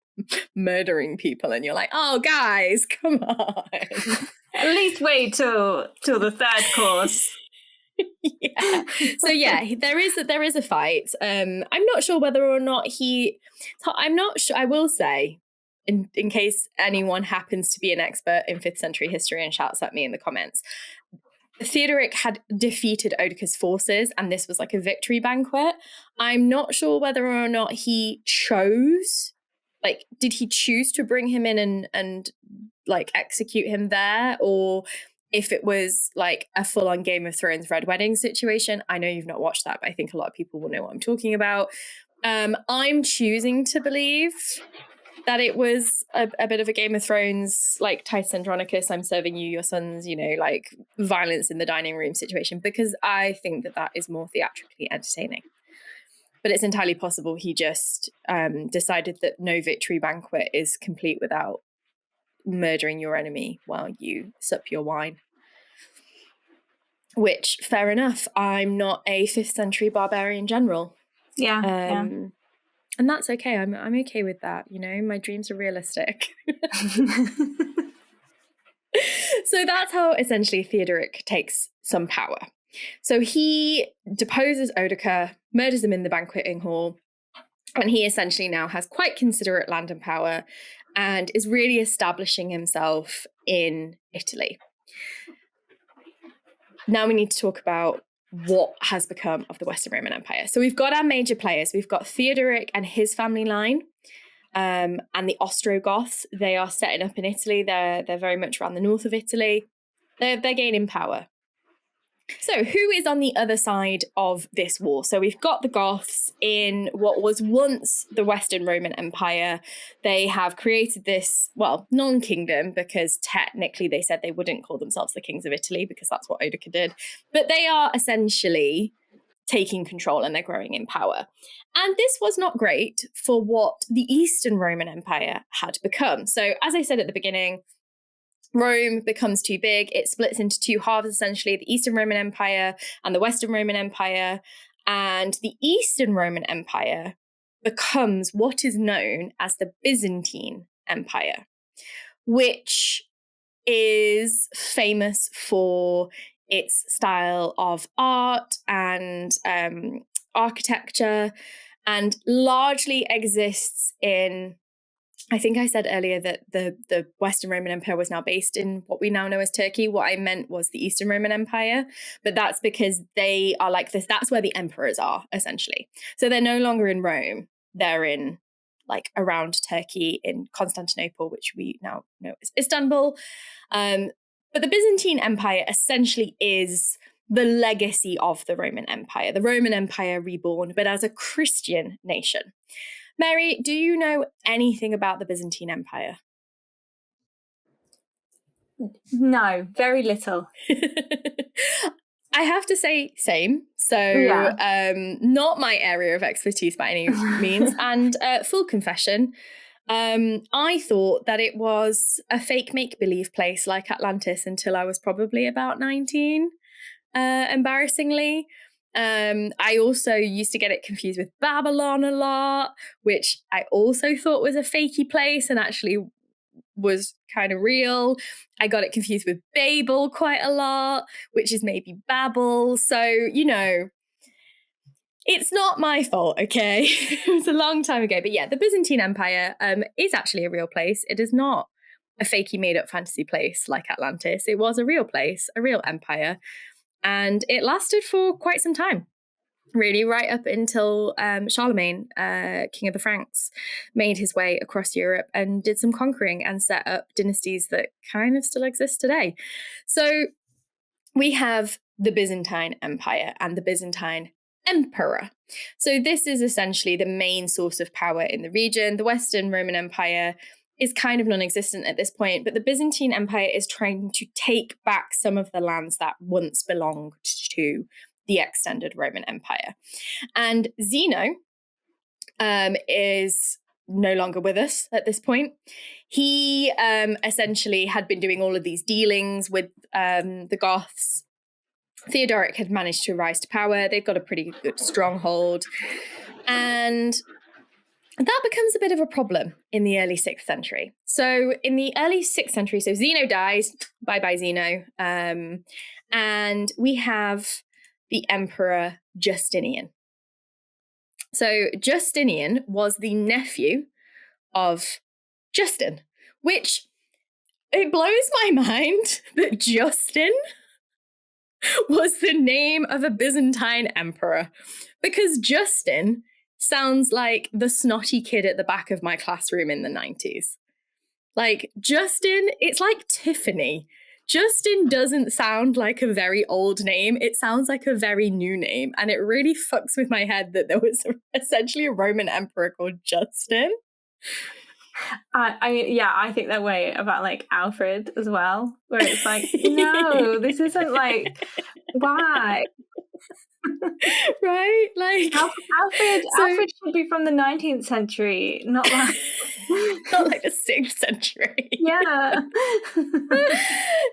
[SPEAKER 1] murdering people and you're like, oh guys, come on.
[SPEAKER 2] At least wait till the third course.
[SPEAKER 1] Yeah. So yeah, there is a fight. I'm not sure whether or not I'm not sure. I will say, in case anyone happens to be an expert in 5th century history and shouts at me in the comments, Theodoric had defeated Oudoka's forces and this was like a victory banquet. I'm not sure whether or not he chose, like, did he choose to bring him in and like execute him there, or if it was like a full-on Game of Thrones Red Wedding situation. I know you've not watched that, but I think a lot of people will know what I'm talking about. I'm choosing to believe that it was a bit of a Game of Thrones, like Titus Andronicus, I'm serving you your sons, like violence in the dining room situation, because I think that is more theatrically entertaining. But it's entirely possible he just decided that no victory banquet is complete without murdering your enemy while you sup your wine. Which, fair enough. I'm not a 5th century barbarian general.
[SPEAKER 2] Yeah.
[SPEAKER 1] And that's okay. I'm okay with that. My dreams are realistic. So that's how essentially Theodoric takes some power. So he deposes Oudoka, murders him in the banqueting hall, and he essentially now has quite considerate land and power and is really establishing himself in Italy. Now we need to talk about what has become of the Western Roman Empire. So we've got our major players. We've got Theodoric and his family line, and the Ostrogoths. They are setting up in Italy. They're very much around the north of Italy. They're gaining power. So who is on the other side of this war? So we've got the Goths in what was once the Western Roman Empire. They have created this, non-kingdom, because technically they said they wouldn't call themselves the kings of Italy because that's what Oudoka did. But they are essentially taking control and they're growing in power. And this was not great for what the Eastern Roman Empire had become. So as I said at the beginning, Rome becomes too big. It splits into two halves, essentially, the Eastern Roman Empire and the Western Roman Empire. And the Eastern Roman Empire becomes what is known as the Byzantine Empire. which is famous for its style of art and architecture, and largely exists in, I think I said earlier that the Western Roman Empire was now based in what we now know as Turkey. What I meant was the Eastern Roman Empire, but that's because they are like this. That's where the emperors are, essentially. So they're no longer in Rome. They're in like around Turkey in Constantinople, which we now know as Istanbul. But the Byzantine Empire essentially is the legacy of the Roman Empire reborn, but as a Christian nation. Mary, do you know anything about the Byzantine Empire?
[SPEAKER 2] No, very little.
[SPEAKER 1] I have to say same. So not my area of expertise by any means. And full confession, I thought that it was a fake make-believe place like Atlantis until I was probably about 19, embarrassingly. I also used to get it confused with Babylon a lot, which I also thought was a fakey place and actually was kind of real. I got it confused with Babel quite a lot, which is maybe Babel. So, you know, it's not my fault, okay? It was a long time ago. But yeah, the Byzantine Empire is actually a real place. It is not a fakey made-up fantasy place like Atlantis. It was a real place, a real empire. And it lasted for quite some time, really, right up until Charlemagne, King of the Franks, made his way across Europe and did some conquering and set up dynasties that kind of still exist today. So we have the Byzantine Empire and the Byzantine Emperor. So this is essentially the main source of power in the region. The Western Roman Empire is kind of non-existent at this point, but the Byzantine Empire is trying to take back some of the lands that once belonged to the extended Roman Empire. And Zeno is no longer with us at this point. He essentially had been doing all of these dealings with the Goths. Theodoric had managed to rise to power. They've got a pretty good stronghold. And that becomes a bit of a problem in the early 6th century. So in the early 6th century, so Zeno dies, bye-bye Zeno, and we have the Emperor Justinian. So Justinian was the nephew of Justin, which it blows my mind that Justin was the name of a Byzantine emperor, because Justin sounds like the snotty kid at the back of my classroom in the 90s. Like Justin, it's like Tiffany. Justin doesn't sound like a very old name. It sounds like a very new name. And it really fucks with my head that there was essentially a Roman emperor called Justin.
[SPEAKER 2] I think that way about like Alfred as well, where it's like, no, this isn't like, why?
[SPEAKER 1] Right? Like
[SPEAKER 2] Alfred should be from the 19th century, not like
[SPEAKER 1] not like the 6th century.
[SPEAKER 2] Yeah.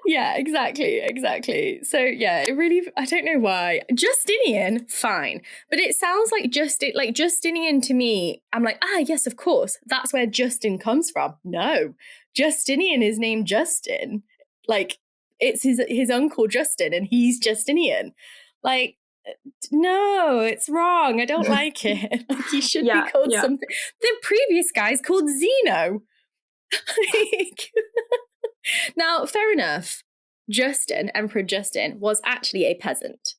[SPEAKER 1] Yeah, exactly. So yeah, it really, I don't know why. Justinian, fine. But it sounds like Justinian to me, I'm like, yes, of course. That's where Justin comes from. No. Justinian is named Justin. Like, it's his uncle Justin and he's Justinian. Like, no, it's wrong. I don't like it. Like, he should be called something. The previous guy's called Zeno. Now, fair enough. Emperor Justin, was actually a peasant.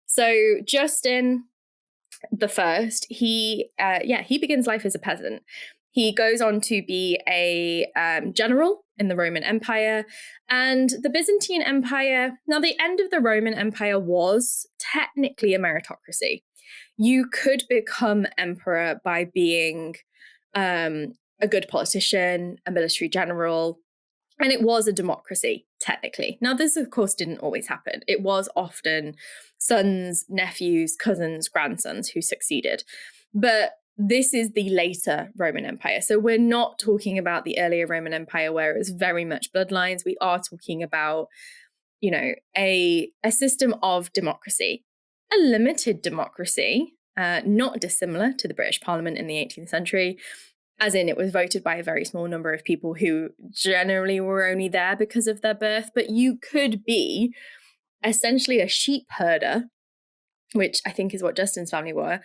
[SPEAKER 1] So Justin the First, he begins life as a peasant. He goes on to be a general in the Roman Empire, and the Byzantine Empire. Now, the end of the Roman Empire was technically a meritocracy. You could become emperor by being a good politician, a military general, and it was a democracy, technically. Now, this, of course, didn't always happen. It was often sons, nephews, cousins, grandsons who succeeded. But this is the later Roman Empire. So we're not talking about the earlier Roman Empire where it was very much bloodlines. We are talking about, you know, a system of democracy, a limited democracy, not dissimilar to the British Parliament in the 18th century, as in it was voted by a very small number of people who generally were only there because of their birth. But you could be essentially a sheep herder, which I think is what Justin's family were,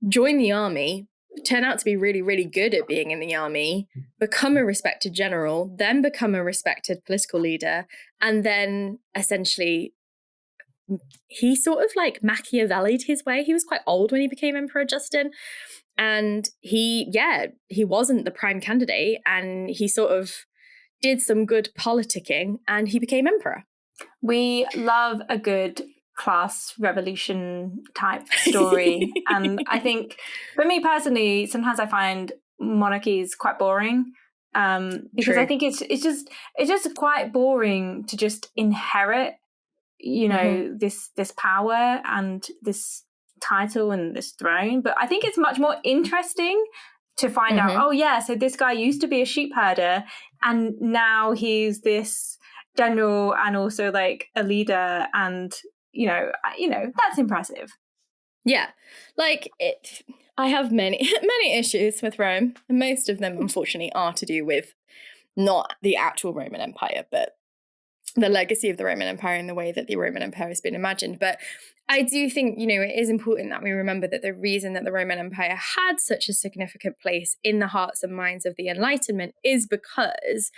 [SPEAKER 1] join the army, turn out to be really, really good at being in the army, become a respected general, then become a respected political leader, and then essentially he sort of like Machiavelli'd his way. He was quite old when he became Emperor, Justin. And he wasn't the prime candidate, and he sort of did some good politicking, and he became emperor.
[SPEAKER 2] We love a good class revolution type story. And I think for me personally, sometimes I find monarchies quite boring. Because True. I think it's just quite boring to just inherit, this power and this title and this throne. But I think it's much more interesting to find out, so this guy used to be a sheep herder and now he's this general and also like a leader, and that's impressive.
[SPEAKER 1] Yeah, like I have many issues with Rome, and most of them unfortunately are to do with not the actual Roman Empire, but the legacy of the Roman Empire and the way that the Roman Empire has been imagined. But I do think, it is important that we remember that the reason that the Roman Empire had such a significant place in the hearts and minds of the Enlightenment is because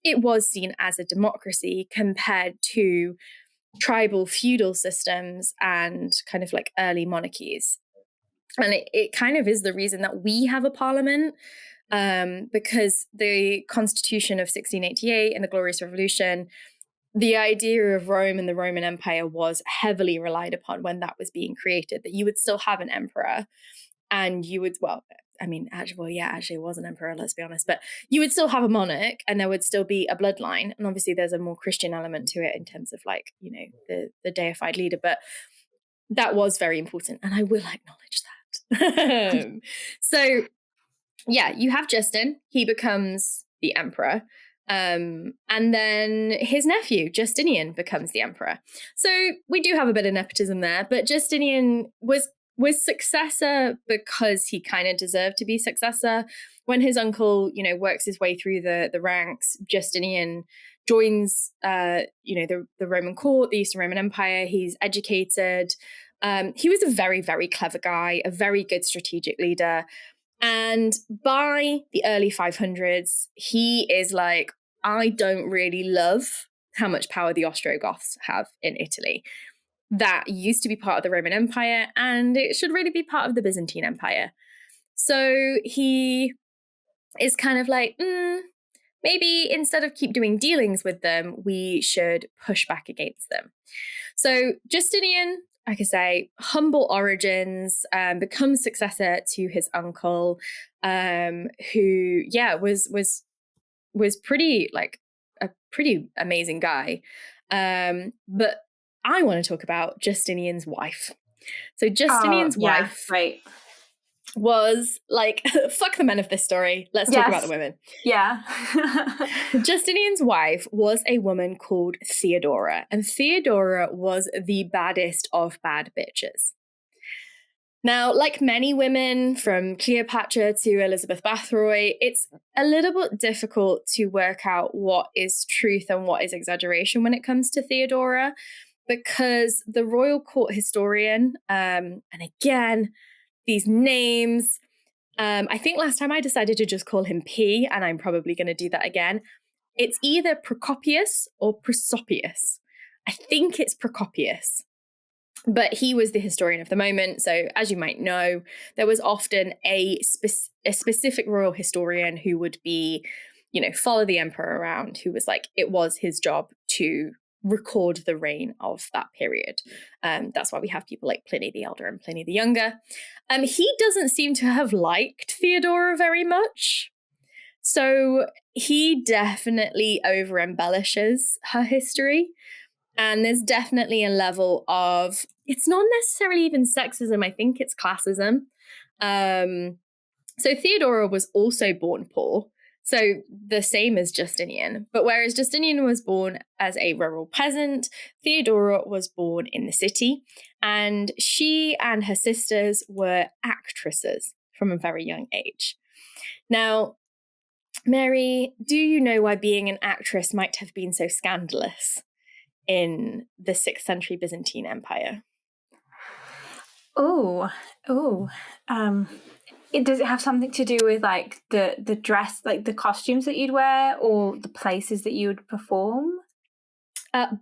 [SPEAKER 1] it was seen as a democracy compared to tribal feudal systems and kind of like early monarchies. And it kind of is the reason that we have a parliament, because the Constitution of 1688 and the Glorious Revolution, the idea of Rome and the Roman Empire was heavily relied upon when that was being created, that you would still have an emperor and you would, actually it was an emperor, let's be honest, but you would still have a monarch and there would still be a bloodline. And obviously there's a more Christian element to it in terms of like, the deified leader, but that was very important. And I will acknowledge that. So yeah, you have Justin, he becomes the emperor. And then his nephew, Justinian, becomes the emperor. So we do have a bit of nepotism there, but Justinian was successor because he kind of deserved to be successor. When his uncle, works his way through the ranks, Justinian joins, the Roman court, the Eastern Roman Empire. He's educated. He was a very, very clever guy, a very good strategic leader. And by the early 500s, he is like, I don't really love how much power the Ostrogoths have in Italy. That used to be part of the Roman Empire, and it should really be part of the Byzantine Empire. So he is kind of like, maybe instead of keep doing dealings with them, we should push back against them. So Justinian, like I say, humble origins, becomes successor to his uncle, who, was pretty like a pretty amazing guy. But I want to talk about Justinian's wife. So Justinian's wife was like, fuck the men of this story. Let's talk about the women.
[SPEAKER 2] Yeah.
[SPEAKER 1] Justinian's wife was a woman called Theodora, and Theodora was the baddest of bad bitches. Now, like many women, from Cleopatra to Elizabeth Bathory, it's a little bit difficult to work out what is truth and what is exaggeration when it comes to Theodora, because the royal court historian, and again, these names, I think last time I decided to just call him P, and I'm probably going to do that again. It's either Procopius or Prosopius. I think it's Procopius. But he was the historian of the moment. So as you might know, there was often a specific royal historian who would be, follow the emperor around, who was like, it was his job to record the reign of that period. That's why we have people like Pliny the Elder and Pliny the Younger. He doesn't seem to have liked Theodora very much. So he definitely over-embellishes her history. And there's definitely a level of, it's not necessarily even sexism, I think it's classism. So Theodora was also born poor, so the same as Justinian. But whereas Justinian was born as a rural peasant, Theodora was born in the city. And she and her sisters were actresses from a very young age. Now, Mary, do you know why being an actress might have been so scandalous in the 6th century Byzantine Empire?
[SPEAKER 2] Does it have something to do with like the dress, like the costumes that you'd wear, or the places that you would perform?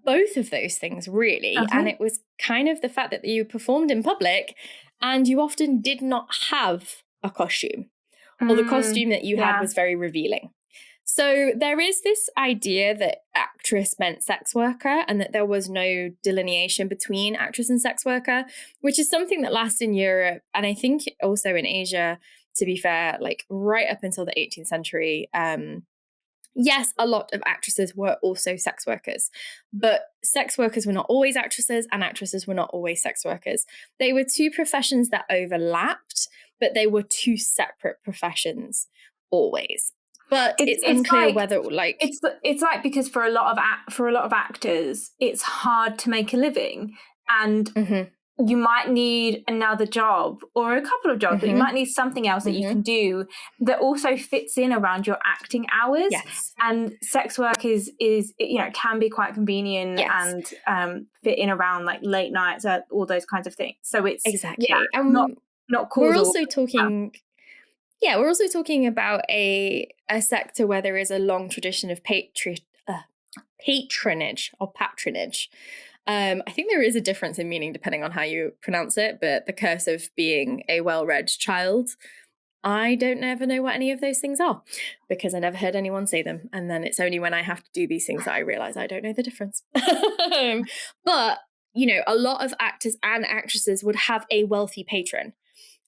[SPEAKER 1] Both of those things, really.
[SPEAKER 2] Okay.
[SPEAKER 1] And it was kind of the fact that you performed in public and you often did not have a costume, or the costume that you had was very revealing. So there is this idea that actress meant sex worker and that there was no delineation between actress and sex worker, which is something that lasts in Europe and I think also in Asia, to be fair, like right up until the 18th century. Yes, a lot of actresses were also sex workers, but sex workers were not always actresses and actresses were not always sex workers. They were two professions that overlapped, but they were two separate professions always. But it's unclear
[SPEAKER 2] like,
[SPEAKER 1] whether like
[SPEAKER 2] it's like, because for a lot of actors, it's hard to make a living, and you might need another job or a couple of jobs, but you might need something else that you can do that also fits in around your acting hours.
[SPEAKER 1] Yes.
[SPEAKER 2] And sex work is can be quite convenient and fit in around like late nights, all those kinds of things. So it's
[SPEAKER 1] exactly
[SPEAKER 2] and not causal.
[SPEAKER 1] We're also talking. Yeah, we're also talking about a sector where there is a long tradition of patronage or patronage. I think there is a difference in meaning depending on how you pronounce it, but the curse of being a well-read child, I don't ever know what any of those things are because I never heard anyone say them. And then it's only when I have to do these things that I realize I don't know the difference. But, a lot of actors and actresses would have a wealthy patron,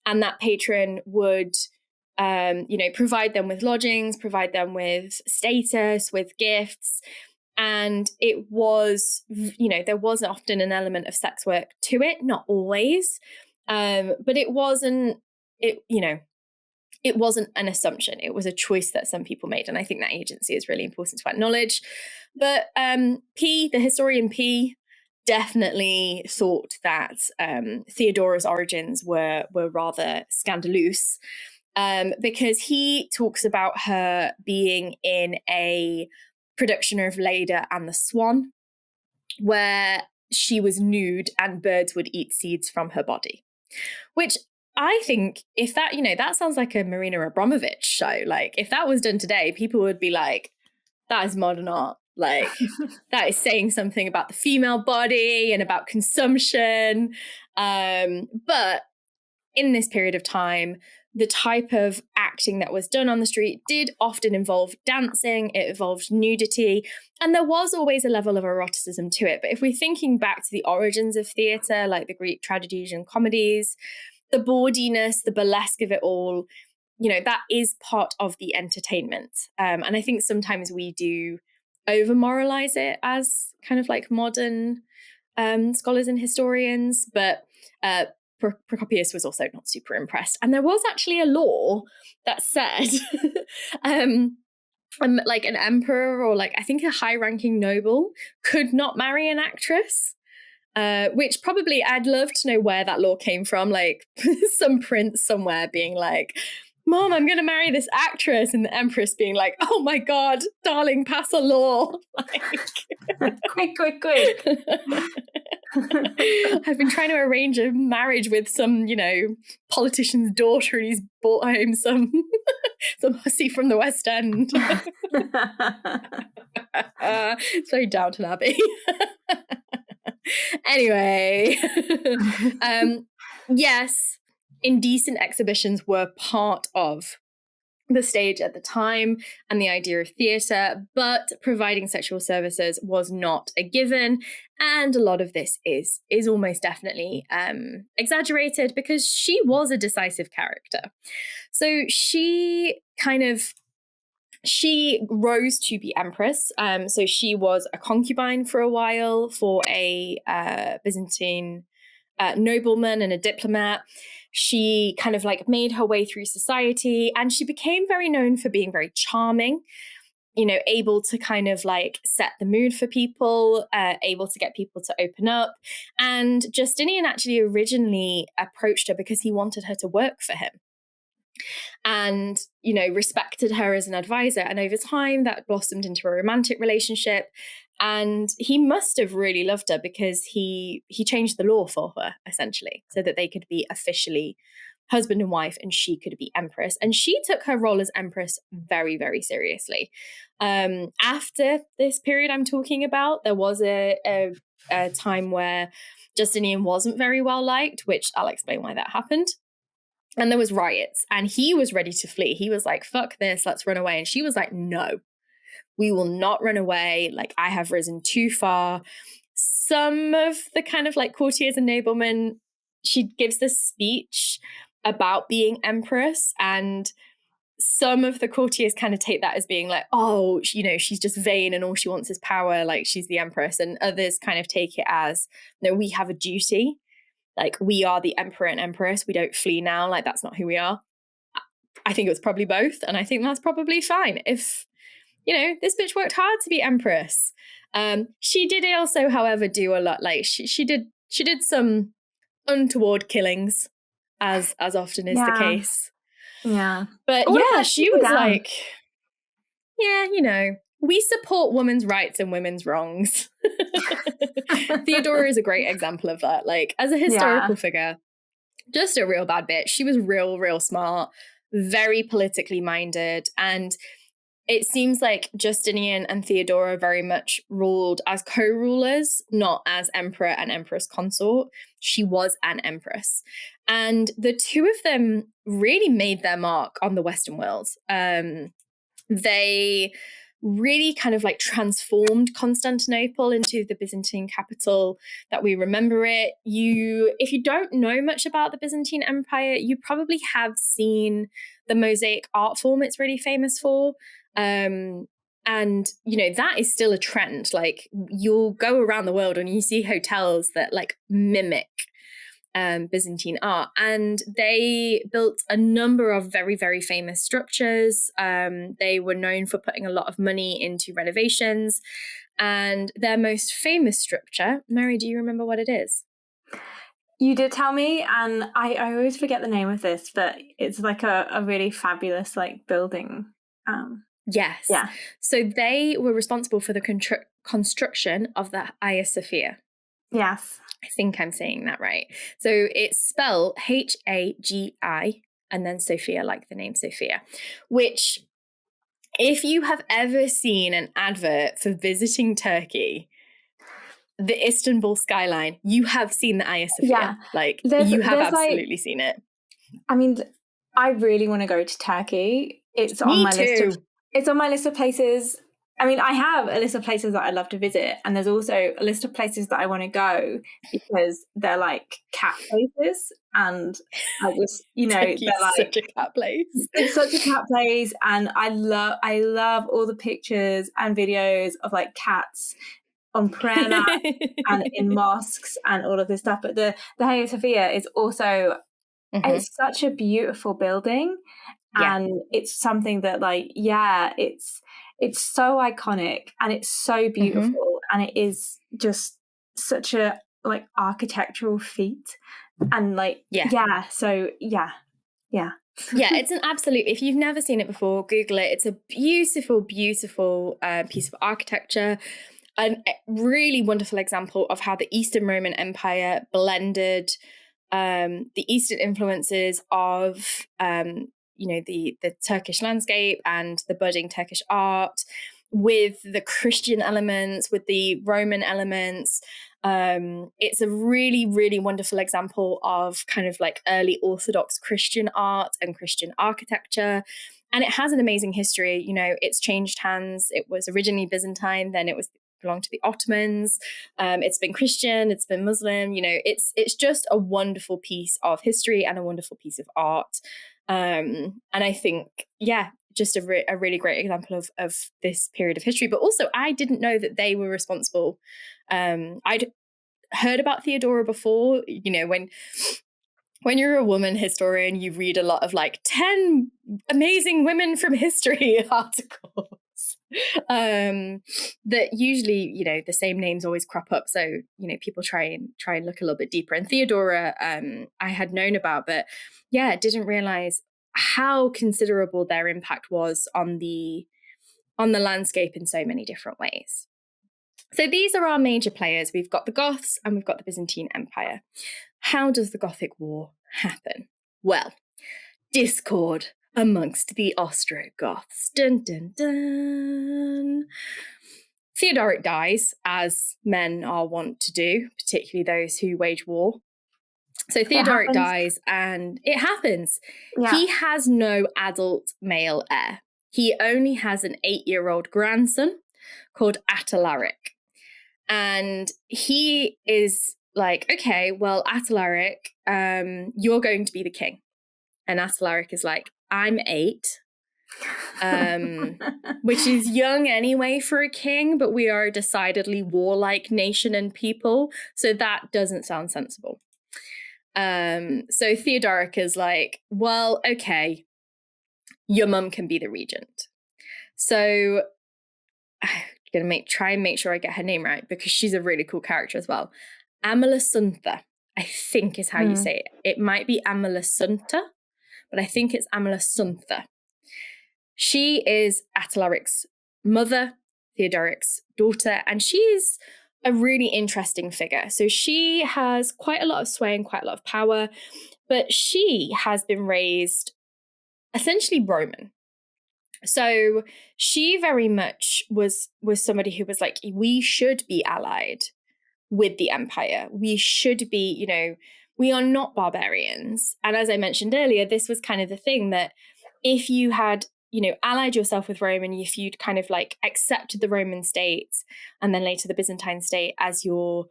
[SPEAKER 1] and that patron would provide them with lodgings, provide them with status, with gifts. And it was, there was often an element of sex work to it, not always. But it wasn't an assumption. It was a choice that some people made. And I think that agency is really important to acknowledge. But the historian P, definitely thought that Theodora's origins were rather scandalous. Because he talks about her being in a production of Leda and the Swan, where she was nude and birds would eat seeds from her body. Which I think, if that, that sounds like a Marina Abramovich show. Like, if that was done today, people would be like, that is modern art. Like, that is saying something about the female body and about consumption. But in this period of time, the type of acting that was done on the street did often involve dancing, it involved nudity, and there was always a level of eroticism to it. But if we're thinking back to the origins of theatre, like the Greek tragedies and comedies, the bawdiness, the burlesque of it all, that is part of the entertainment. And I think sometimes we do over-moralize it as kind of like modern scholars and historians, but Procopius was also not super impressed. And there was actually a law that said like an emperor or like I think a high-ranking noble could not marry an actress, which probably I'd love to know where that law came from, like some prince somewhere being like, Mom, I'm going to marry this actress, and the empress being like, oh my God, darling, pass a law. Like,
[SPEAKER 2] quick.
[SPEAKER 1] I've been trying to arrange a marriage with some, politician's daughter, and he's brought home some hussy from the West End. It's very Downton Abbey. Anyway, yes, indecent exhibitions were part of the stage at the time and the idea of theatre, but providing sexual services was not a given. And a lot of this is almost definitely exaggerated because she was a decisive character. So she rose to be empress. So she was a concubine for a while for a Byzantine nobleman and a diplomat. She kind of like made her way through society, and she became very known for being very charming, able to kind of like set the mood for people, able to get people to open up. And Justinian actually originally approached her because he wanted her to work for him. and, respected her as an advisor. And over time, that blossomed into a romantic relationship. And he must have really loved her, because he changed the law for her, essentially, so that they could be officially husband and wife, and she could be empress. And she took her role as empress very, very seriously. After this period I'm talking about, there was a time where Justinian wasn't very well liked, which I'll explain why that happened. And there was riots, and he was ready to flee. He was like, fuck this, let's run away. And she was like, no, we will not run away. Like, I have risen too far. Some of the kind of like courtiers and noblemen, she gives this speech about being empress, and some of the courtiers kind of take that as being like, oh, she's just vain and all she wants is power, like she's the empress. And others kind of take it as, no, we have a duty. Like, we are the emperor and empress. We don't flee now. Like, that's not who we are. I think it was probably both. And I think that's probably fine. If, this bitch worked hard to be empress. She did also, however, do a lot. Like, she did some untoward killings, as often is the case.
[SPEAKER 2] Yeah.
[SPEAKER 1] But she was like, we support women's rights and women's wrongs. Theodora is a great example of that. Like, as a historical figure, just a real bad bitch. She was real smart, very politically minded. And it seems like Justinian and Theodora very much ruled as co-rulers, not as emperor and empress consort. She was an empress. And the two of them really made their mark on the Western world. They really kind of like transformed Constantinople into the Byzantine capital that we remember it. If you don't know much about the Byzantine Empire, you probably have seen the mosaic art form it's really famous for. And, that is still a trend. Like, you'll go around the world and you see hotels that like mimic Byzantine art, and they built a number of very, very famous structures. They were known for putting a lot of money into renovations, and their most famous structure, Mary, do you remember what it is?
[SPEAKER 2] You did tell me, and I always forget the name of this, but it's like a really fabulous like building.
[SPEAKER 1] Yes. Yeah. So they were responsible for the construction of the Hagia Sophia.
[SPEAKER 2] Yes.
[SPEAKER 1] I think I'm saying that right. So it's spelled Hagi and then Sophia, like the name Sophia, which, if you have ever seen an advert for visiting Turkey, the Istanbul skyline, you have seen the Hagia Sophia. Yeah. Like, you have absolutely seen it.
[SPEAKER 2] I mean, I really want to go to Turkey. It's on my list. It's on my list of places. I mean, I have a list of places that I'd love to visit, and there's also a list of places that I want to go because they're like cat places, and I just, they're like
[SPEAKER 1] such a cat place.
[SPEAKER 2] It's such a cat place, and I love all the pictures and videos of like cats on prayer mat and in mosques and all of this stuff. But the Hagia Sophia is also it's such a beautiful building. Yeah. And it's something that it's so iconic and it's so beautiful and it is just such a like architectural feat and so yeah it's
[SPEAKER 1] an absolute, if you've never seen it before, Google it. It's a beautiful piece of architecture, a really wonderful example of how the Eastern Roman Empire blended the Eastern influences of the Turkish landscape and the budding Turkish art with the Christian elements, with the Roman elements. It's a really, really wonderful example of kind of like early Orthodox Christian art and Christian architecture. And it has an amazing history. It's changed hands. It was originally Byzantine, then it belonged to the Ottomans. It's been Christian, it's been Muslim. It's just a wonderful piece of history and a wonderful piece of art. And I think, just a really great example of this period of history. But also, I didn't know that they were responsible. I'd heard about Theodora before. When you're a woman historian, you read a lot of like 10 amazing women from history articles. That usually, the same names always crop up. So, people try and look a little bit deeper. And Theodora, I had known about, but didn't realize how considerable their impact was on the landscape in so many different ways. So these are our major players. We've got the Goths and we've got the Byzantine Empire. How does the Gothic War happen? Well, discord amongst the Ostrogoths. Dun, dun, dun. Theodoric dies, as men are wont to do, particularly those who wage war. So Theodoric dies, and it happens. Yeah. He has no adult male heir. He only has an 8-year-old grandson called Attalaric. And he is like, okay, well, Attalaric, you're going to be the king. And Attalaric is like, I'm 8, which is young anyway for a king, but we are a decidedly warlike nation and people. So that doesn't sound sensible. So Theodoric is like, well, okay, your mum can be the regent. So I'm going to try and make sure I get her name right, because she's a really cool character as well. Amalasuntha, I think is how you say it. It might be Amalasunta, but I think it's Amalasuntha. She is Attalaric's mother, Theodoric's daughter, and she is a really interesting figure. So she has quite a lot of sway and quite a lot of power, but she has been raised essentially Roman. So she very much was somebody who was like, we should be allied with the empire. We should be, we are not barbarians. And as I mentioned earlier, this was kind of the thing that if you had, allied yourself with Rome, and if you'd kind of like accepted the Roman state and then later the Byzantine state as your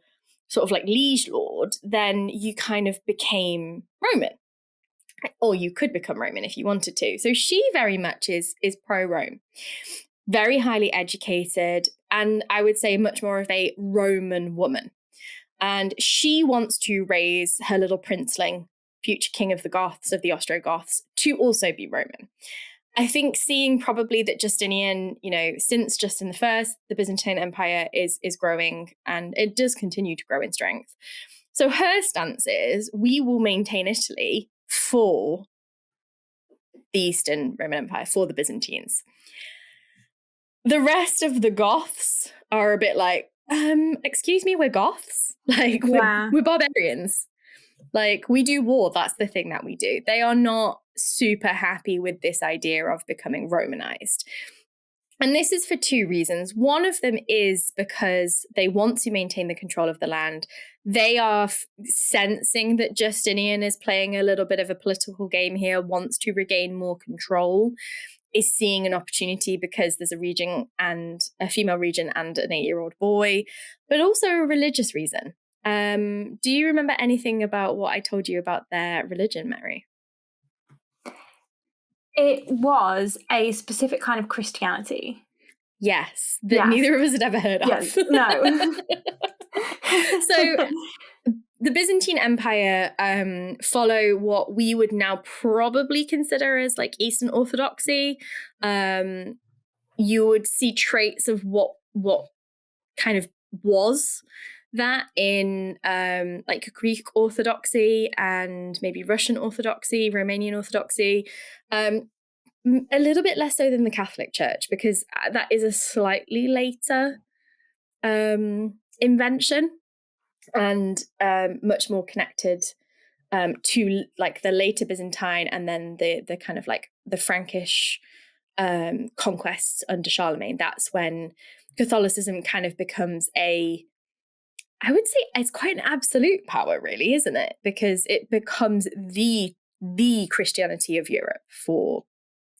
[SPEAKER 1] sort of like liege lord, then you kind of became Roman. Or you could become Roman if you wanted to. So she very much is pro-Rome, very highly educated, and I would say much more of a Roman woman. And she wants to raise her little princeling, future king of the Goths, of the Ostrogoths, to also be Roman. I think seeing probably that Justinian, since Justin I, the Byzantine Empire is growing, and it does continue to grow in strength. So her stance is, we will maintain Italy for the Eastern Roman Empire, for the Byzantines. The rest of the Goths are a bit like, excuse me, we're Goths? Like, we're barbarians. Like, we do war. That's the thing that we do. They are not super happy with this idea of becoming Romanized. And this is for 2 reasons. One of them is because they want to maintain the control of the land. They are sensing that Justinian is playing a little bit of a political game here, wants to regain more control, is seeing an opportunity because there's a regent and a female regent and an 8-year-old boy, but also a religious reason. Do you remember anything about what I told you about their religion, Mary?
[SPEAKER 2] It was a specific kind of Christianity.
[SPEAKER 1] Yes, that neither of us had ever heard of.
[SPEAKER 2] Yes, no.
[SPEAKER 1] So the Byzantine Empire follow what we would now probably consider as like Eastern Orthodoxy. You would see traits of what kind of was that in like Greek Orthodoxy and maybe Russian Orthodoxy, Romanian Orthodoxy. A little bit less so than the Catholic Church, because that is a slightly later invention and much more connected to like the later Byzantine and then the kind of like the Frankish conquests under Charlemagne. That's when Catholicism kind of becomes I would say it's quite an absolute power, really, isn't it? Because it becomes the Christianity of Europe for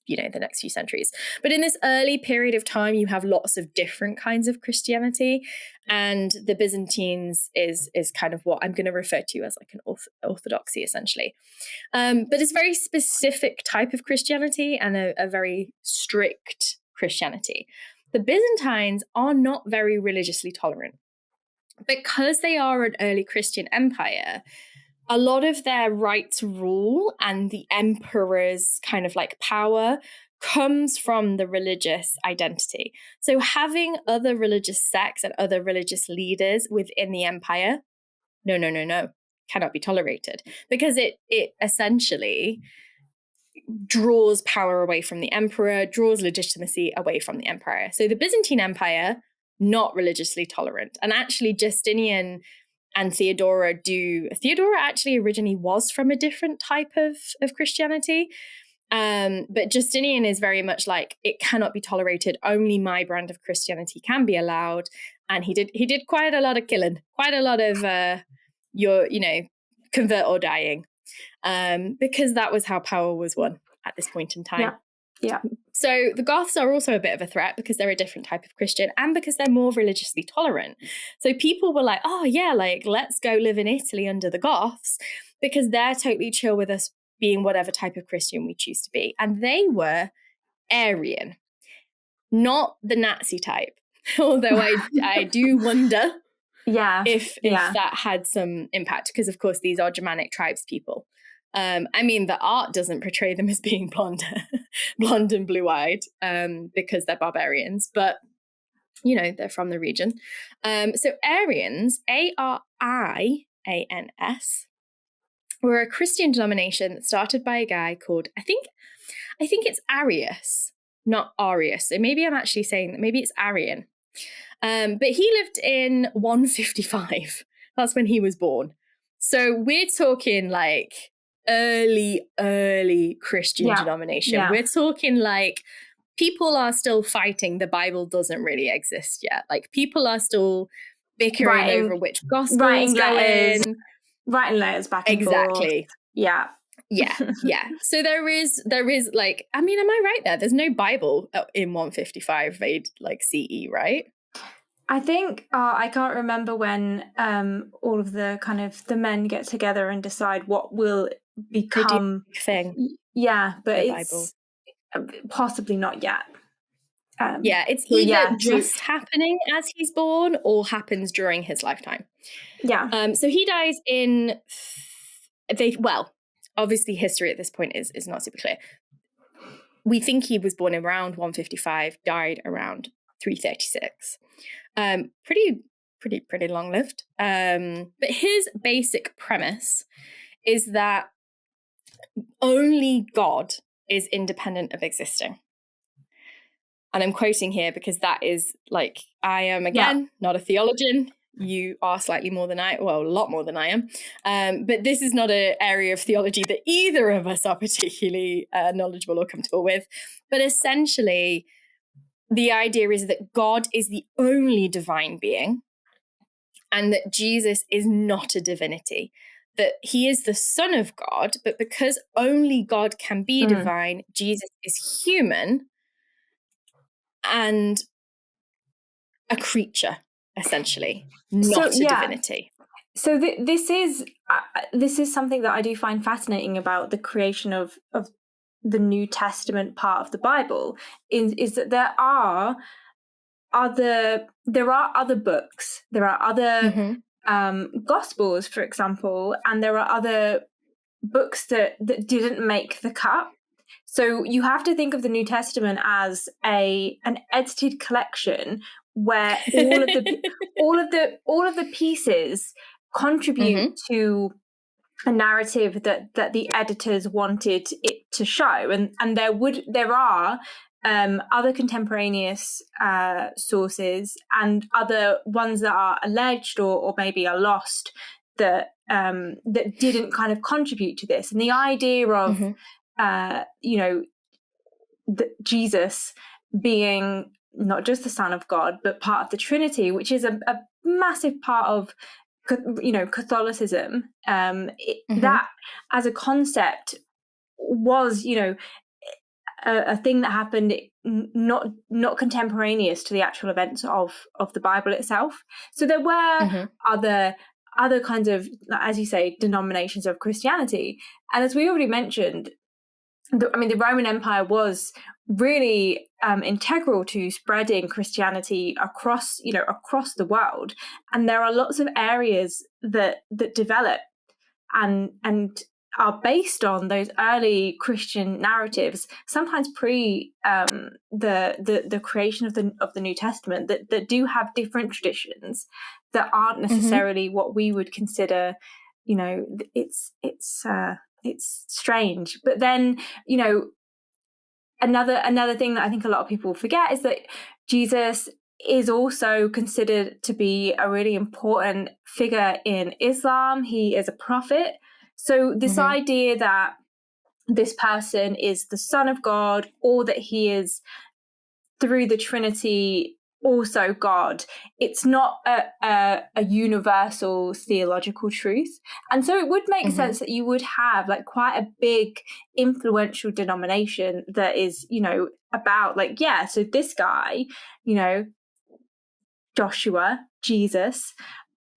[SPEAKER 1] the next few centuries. But in this early period of time, you have lots of different kinds of Christianity, and the Byzantines is kind of what I'm going to refer to as like an orthodoxy, essentially. But it's a very specific type of Christianity and a very strict Christianity. The Byzantines are not very religiously tolerant. Because they are an early Christian empire, a lot of their right to rule and the emperor's kind of like power comes from the religious identity. So having other religious sects and other religious leaders within the empire, no, cannot be tolerated, because it essentially draws power away from the emperor, draws legitimacy away from the empire. So the Byzantine Empire, not religiously tolerant. And actually Justinian and Theodora actually originally was from a different type of Christianity. But Justinian is very much like, it cannot be tolerated. Only my brand of Christianity can be allowed. And he did quite a lot of killing, quite a lot of convert or dying, because that was how power was won at this point in time.
[SPEAKER 2] Yeah.
[SPEAKER 1] So the Goths are also a bit of a threat because they're a different type of Christian and because they're more religiously tolerant. So people were like, oh yeah, like let's go live in Italy under the Goths because they're totally chill with us being whatever type of Christian we choose to be. And they were Arian, not the Nazi type. Although I do wonder if that had some impact, because of course these are Germanic tribes people. I mean, the art doesn't portray them as being blonde and blue-eyed, because they're barbarians, but they're from the region. So Arians, Arians, were a Christian denomination that started by a guy called, I think it's Arius, not Arius. So maybe I'm actually saying that maybe it's Arian. But he lived in 155. That's when he was born. So we're talking like early Christian denomination. Yeah. We're talking like people are still fighting. The Bible doesn't really exist yet. Like people are still bickering over which gospel is going.
[SPEAKER 2] Writing letters back and
[SPEAKER 1] exactly.
[SPEAKER 2] Forth. Yeah.
[SPEAKER 1] Yeah. So there is like, I mean, am I right there? There's no Bible in 155 AD, like CE, right?
[SPEAKER 2] I think I can't remember when all of the kind of the men get together and decide what will become
[SPEAKER 1] thing.
[SPEAKER 2] Yeah, but it's Bible. Possibly not yet.
[SPEAKER 1] It's either just happening as he's born or happens during his lifetime.
[SPEAKER 2] Yeah.
[SPEAKER 1] So he dies in obviously history at this point is not super clear. We think he was born around 155, died around 336. Pretty long lived. But his basic premise is that only God is independent of existing. And I'm quoting here because that is like, I am again not a theologian. You are slightly more than a lot more than I am. But this is not an area of theology that either of us are particularly knowledgeable or comfortable with. But essentially, the idea is that God is the only divine being and that Jesus is not a divinity, that he is the Son of God, but because only God can be divine, Jesus is human and a creature, essentially, not a divinity.
[SPEAKER 2] So this is something that I do find fascinating about the creation of the New Testament part of the Bible, is that there are other books, there are other Gospels, for example, and there are other books that didn't make the cut. So you have to think of the New Testament as an edited collection where all of the pieces contribute to a narrative that the editors wanted it to show, and there are other contemporaneous sources and other ones that are alleged or maybe are lost that didn't kind of contribute to this. And the idea of Jesus being not just the Son of God but part of the Trinity, which is a massive part of Catholicism, that as a concept was a thing that happened not contemporaneous to the actual events of the Bible itself. So there were other kinds of, as you say, denominations of Christianity, and as we already mentioned, the Roman Empire was really integral to spreading Christianity across the world, and there are lots of areas that develop and are based on those early Christian narratives, sometimes pre the creation of the New Testament, that do have different traditions that aren't necessarily what we would consider. It's it's strange. But then, another thing that I think a lot of people forget is that Jesus is also considered to be a really important figure in Islam. He is a prophet. So this idea that this person is the Son of God, or that he is through the Trinity also God, it's not a universal theological truth. And so it would make sense that you would have like quite a big influential denomination that is, about like, so this guy, Joshua, Jesus,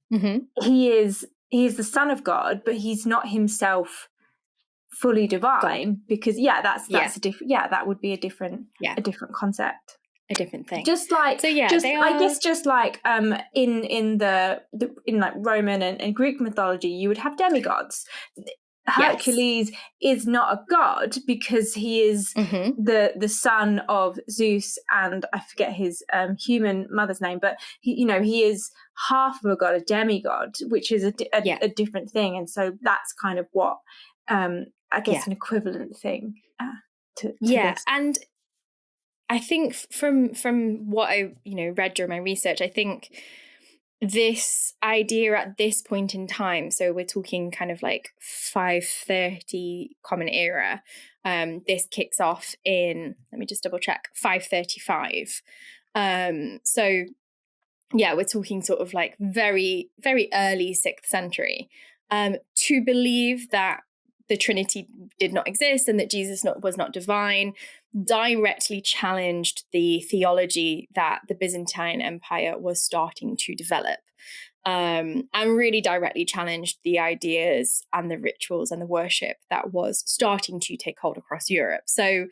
[SPEAKER 2] he is the Son of God, but he's not himself fully divine, God. Because that's a different, that would be a different concept,
[SPEAKER 1] a different thing,
[SPEAKER 2] just like I guess just like in like Roman and Greek mythology, you would have demigods. Hercules is not a god because he is the son of Zeus, and I forget his human mother's name, but he is half of a god, a demigod, which is a different thing. And so that's kind of what I guess an equivalent thing to this.
[SPEAKER 1] And I think from what I read during my research, I think this idea at this point in time, so we're talking kind of like 530 Common Era, this kicks off in, let me just double check, 535. So we're talking sort of like very, very early 6th century. To believe that the Trinity did not exist and that Jesus was not divine directly challenged the theology that the Byzantine Empire was starting to develop, and really directly challenged the ideas and the rituals and the worship that was starting to take hold across Europe. So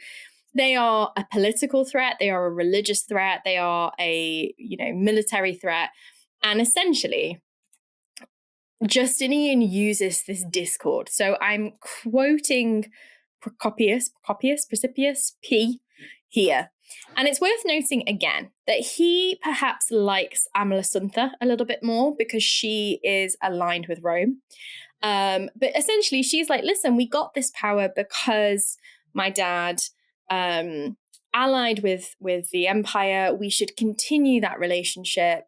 [SPEAKER 1] they are a political threat, they are a religious threat, they are a military threat, and essentially Justinian uses this discord. So I'm quoting Procopius P here. And it's worth noting again that he perhaps likes Amalasuntha a little bit more because she is aligned with Rome. But essentially she's like, listen, we got this power because my dad allied with the empire. We should continue that relationship.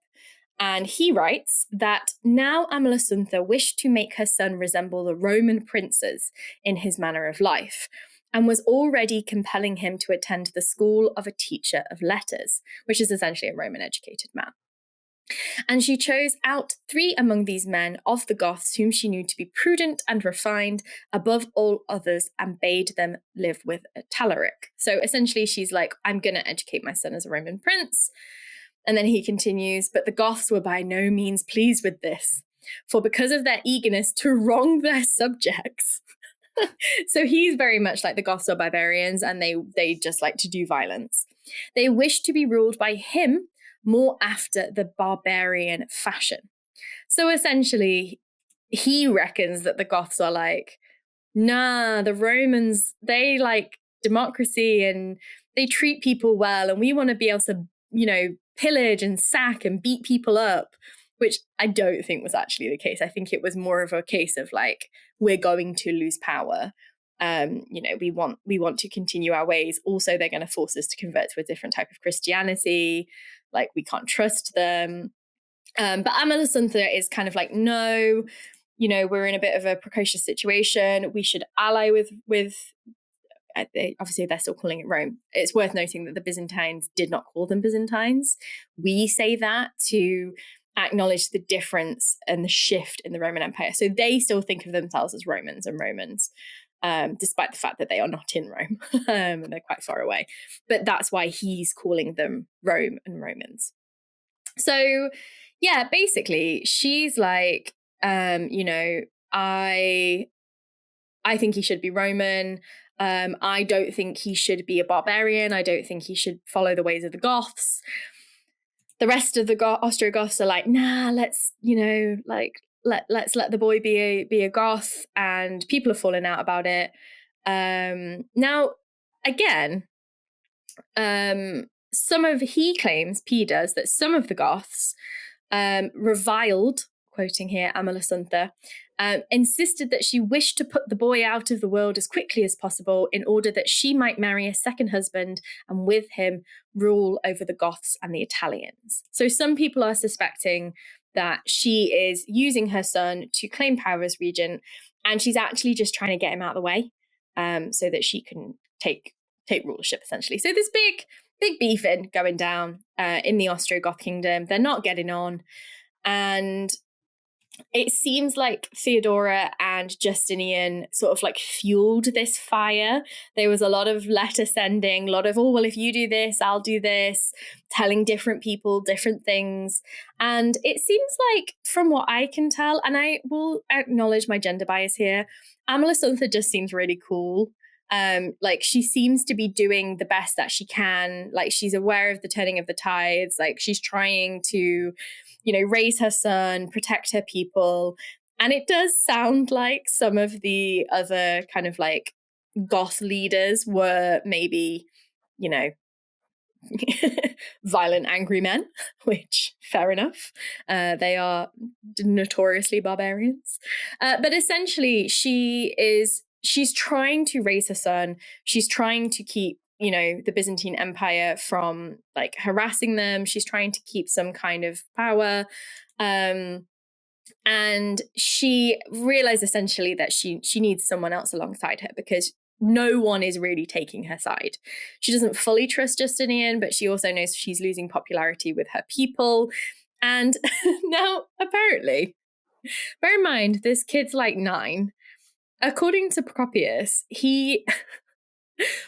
[SPEAKER 1] And he writes that now Amalasuntha wished to make her son resemble the Roman princes in his manner of life, and was already compelling him to attend the school of a teacher of letters, which is essentially a Roman educated man. And she chose out 3 among these men of the Goths whom she knew to be prudent and refined above all others, and bade them live with Talaric. So essentially she's like, I'm going to educate my son as a Roman prince. And then he continues, but the Goths were by no means pleased with this, for because of their eagerness to wrong their subjects. So he's very much like the Goths are barbarians, and they just like to do violence. They wish to be ruled by him more after the barbarian fashion. So essentially, he reckons that the Goths are like, nah, the Romans, they like democracy and they treat people well, and we want to be able to, pillage and sack and beat people up, which I don't think was actually the case. I think it was more of a case of like, we're going to lose power. We want to continue our ways. Also, they're going to force us to convert to a different type of Christianity. Like, we can't trust them. But Amalasuntha is kind of like, no, we're in a bit of a precocious situation. We should ally with obviously they're still calling it Rome. It's worth noting that the Byzantines did not call them Byzantines. We say that to acknowledge the difference and the shift in the Roman Empire. So they still think of themselves as Romans and Romans, despite the fact that they are not in Rome and they're quite far away. But that's why he's calling them Rome and Romans. So basically she's like, I think he should be Roman. I don't think he should be a barbarian. I don't think he should follow the ways of the Goths. The rest of the Ostrogoths are like, nah, let's let the boy be a Goth, and people are falling out about it. Now, again, he claims, P does, that some of the Goths reviled, quoting here Amalasuntha, insisted that she wished to put the boy out of the world as quickly as possible in order that she might marry a second husband and with him rule over the Goths and the Italians. So some people are suspecting that she is using her son to claim power as regent, and she's actually just trying to get him out of the way so that she can take rulership, essentially. So this big beefing going down in the Ostrogoth kingdom. They're not getting on. And it seems like Theodora and Justinian sort of like fueled this fire. There was a lot of letter sending, a lot of, oh, well, if you do this, I'll do this, telling different people different things. And it seems like, from what I can tell, and I will acknowledge my gender bias here, Amalasuntha just seems really cool. Like she seems to be doing the best that she can. Like she's aware of the turning of the tides. Like she's trying to, raise her son, protect her people. And it does sound like some of the other kind of like Goth leaders were maybe, violent, angry men, which fair enough. They are notoriously barbarians. But essentially she's trying to raise her son. She's trying to keep, the Byzantine Empire from like harassing them. She's trying to keep some kind of power. And she realized essentially that she needs someone else alongside her because no one is really taking her side. She doesn't fully trust Justinian, but she also knows she's losing popularity with her people. And now, apparently, bear in mind, this kid's like 9. According to Procopius, he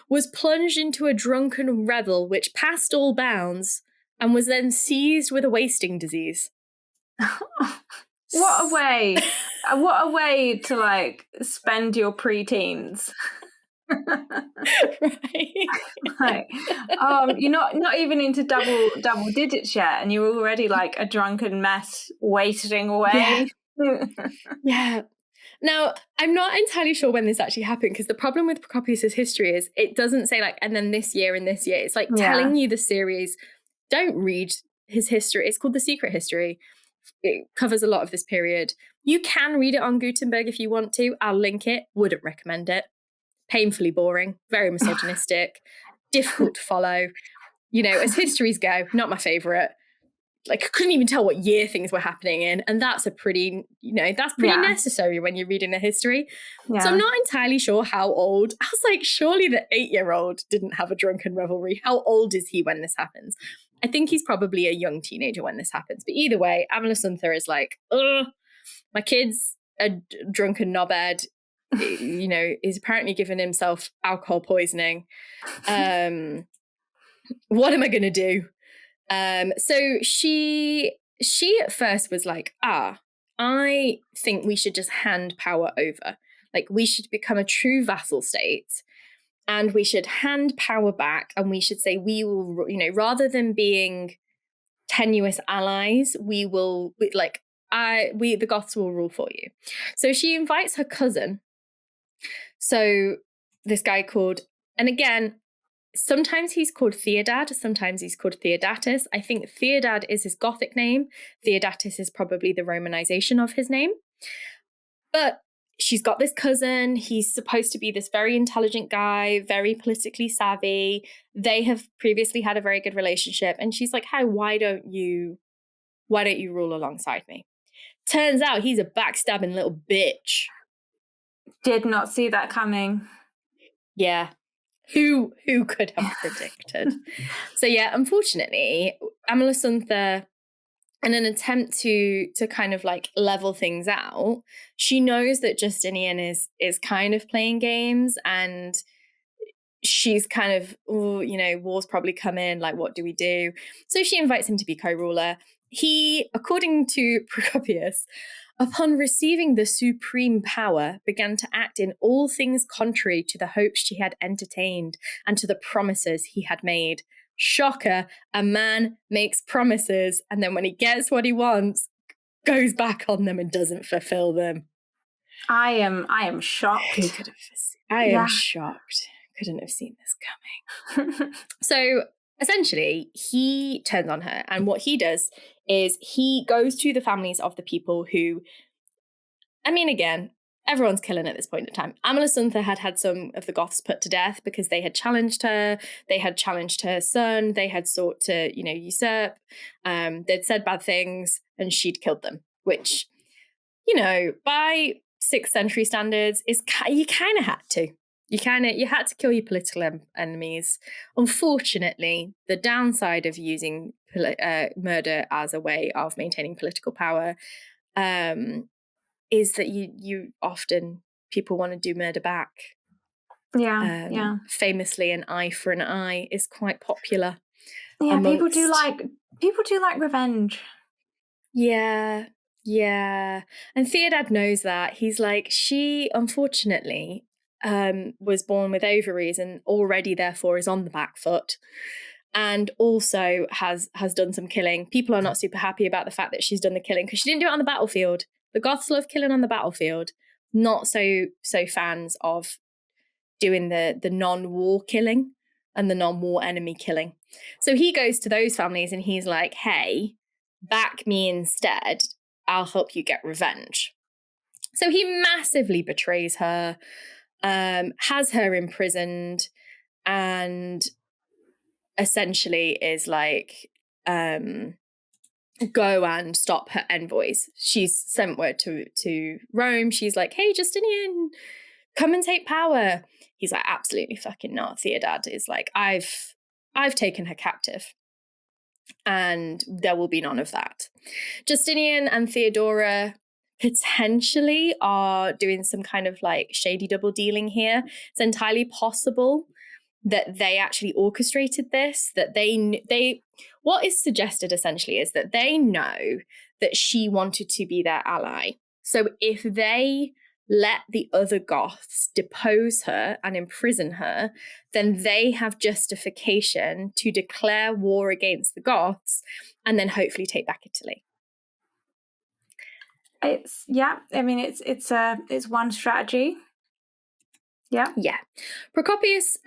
[SPEAKER 1] was plunged into a drunken revel which passed all bounds and was then seized with a wasting disease.
[SPEAKER 2] What a way to like spend your preteens.
[SPEAKER 1] Right.
[SPEAKER 2] You're not even into double digits yet, and you're already like a drunken mess waiting away.
[SPEAKER 1] Yeah. Now, I'm not entirely sure when this actually happened, because the problem with Procopius's history is it doesn't say like, and then this year and this year. It's like telling you the series. Don't read his history. It's called The Secret History. It covers a lot of this period. You can read it on Gutenberg if you want to. I'll link it. Wouldn't recommend it. Painfully boring, very misogynistic, difficult to follow. As histories go, not my favorite. Like, I couldn't even tell what year things were happening in. And that's a pretty, that's pretty necessary when you're reading a history. Yeah. So I'm not entirely sure how old. I was like, surely the 8-year-old didn't have a drunken revelry. How old is he when this happens? I think he's probably a young teenager when this happens. But either way, Amalasuntha is like, my kid's a drunken knobhead, is apparently giving himself alcohol poisoning. What am I going to do? So she at first was like, I think we should just hand power over. Like, we should become a true vassal state and we should hand power back, and we should say we will, rather than being tenuous allies, the Goths will rule for you. So she invites her cousin. So this guy called, and again, sometimes he's called Theodad, sometimes he's called Theodatus. I think Theodad is his Gothic name. Theodatus is probably the Romanization of his name. But she's got this cousin. He's supposed to be this very intelligent guy, very politically savvy. They have previously had a very good relationship. And she's like, hey, why don't you rule alongside me? Turns out he's a backstabbing little bitch.
[SPEAKER 2] Did not see that coming.
[SPEAKER 1] Yeah. Who could have predicted? So yeah, unfortunately, Amalasuntha, in an attempt to kind of like level things out, she knows that Justinian is kind of playing games, and she's kind of, war's probably come in, like, what do we do? So she invites him to be co-ruler. He, according to Procopius, upon receiving the supreme power, began to act in all things contrary to the hopes she had entertained and to the promises he had made. Shocker, a man makes promises, and then when he gets what he wants, goes back on them and doesn't fulfill them.
[SPEAKER 2] I am shocked.
[SPEAKER 1] Who could have? I am shocked. Couldn't have seen this coming. So essentially, he turns on her, and what he does is he goes to the families of the people who I mean, again, everyone's killing at this point in time. Amalasuntha had some of the Goths put to death because they had challenged her. They had challenged her son. They had sought to, usurp. They'd said bad things, and she'd killed them, which, by 6th century standards, you kind of had to. You had to kill your political enemies. Unfortunately, the downside of using murder as a way of maintaining political power is that you often, people want to do murder back.
[SPEAKER 2] Yeah.
[SPEAKER 1] Famously, an eye for an eye is quite popular.
[SPEAKER 2] Yeah, people do like revenge.
[SPEAKER 1] Yeah. And Theodad knows that. He's like, she unfortunately was born with ovaries and already therefore is on the back foot, and also has done some killing. People are not super happy about the fact that she's done the killing because she didn't do it on the battlefield. The Goths love killing on the battlefield, not so fans of doing the non-war killing and the non-war enemy killing. So he goes to those families and he's like, hey, back me instead. I'll help you get revenge. So he massively betrays her, has her imprisoned, and essentially is like, go and stop her envoys. She's sent word to Rome. She's like, hey, Justinian, come and take power. He's like, absolutely fucking not. Theodad is like, I've taken her captive, and there will be none of that. Justinian and Theodora potentially are doing some kind of like shady double dealing here. It's entirely possible that they actually orchestrated this, that they what is suggested essentially is that they know that she wanted to be their ally. So if they let the other Goths depose her and imprison her, then they have justification to declare war against the Goths and then hopefully take back Italy.
[SPEAKER 2] It's one strategy. Yeah.
[SPEAKER 1] Procopius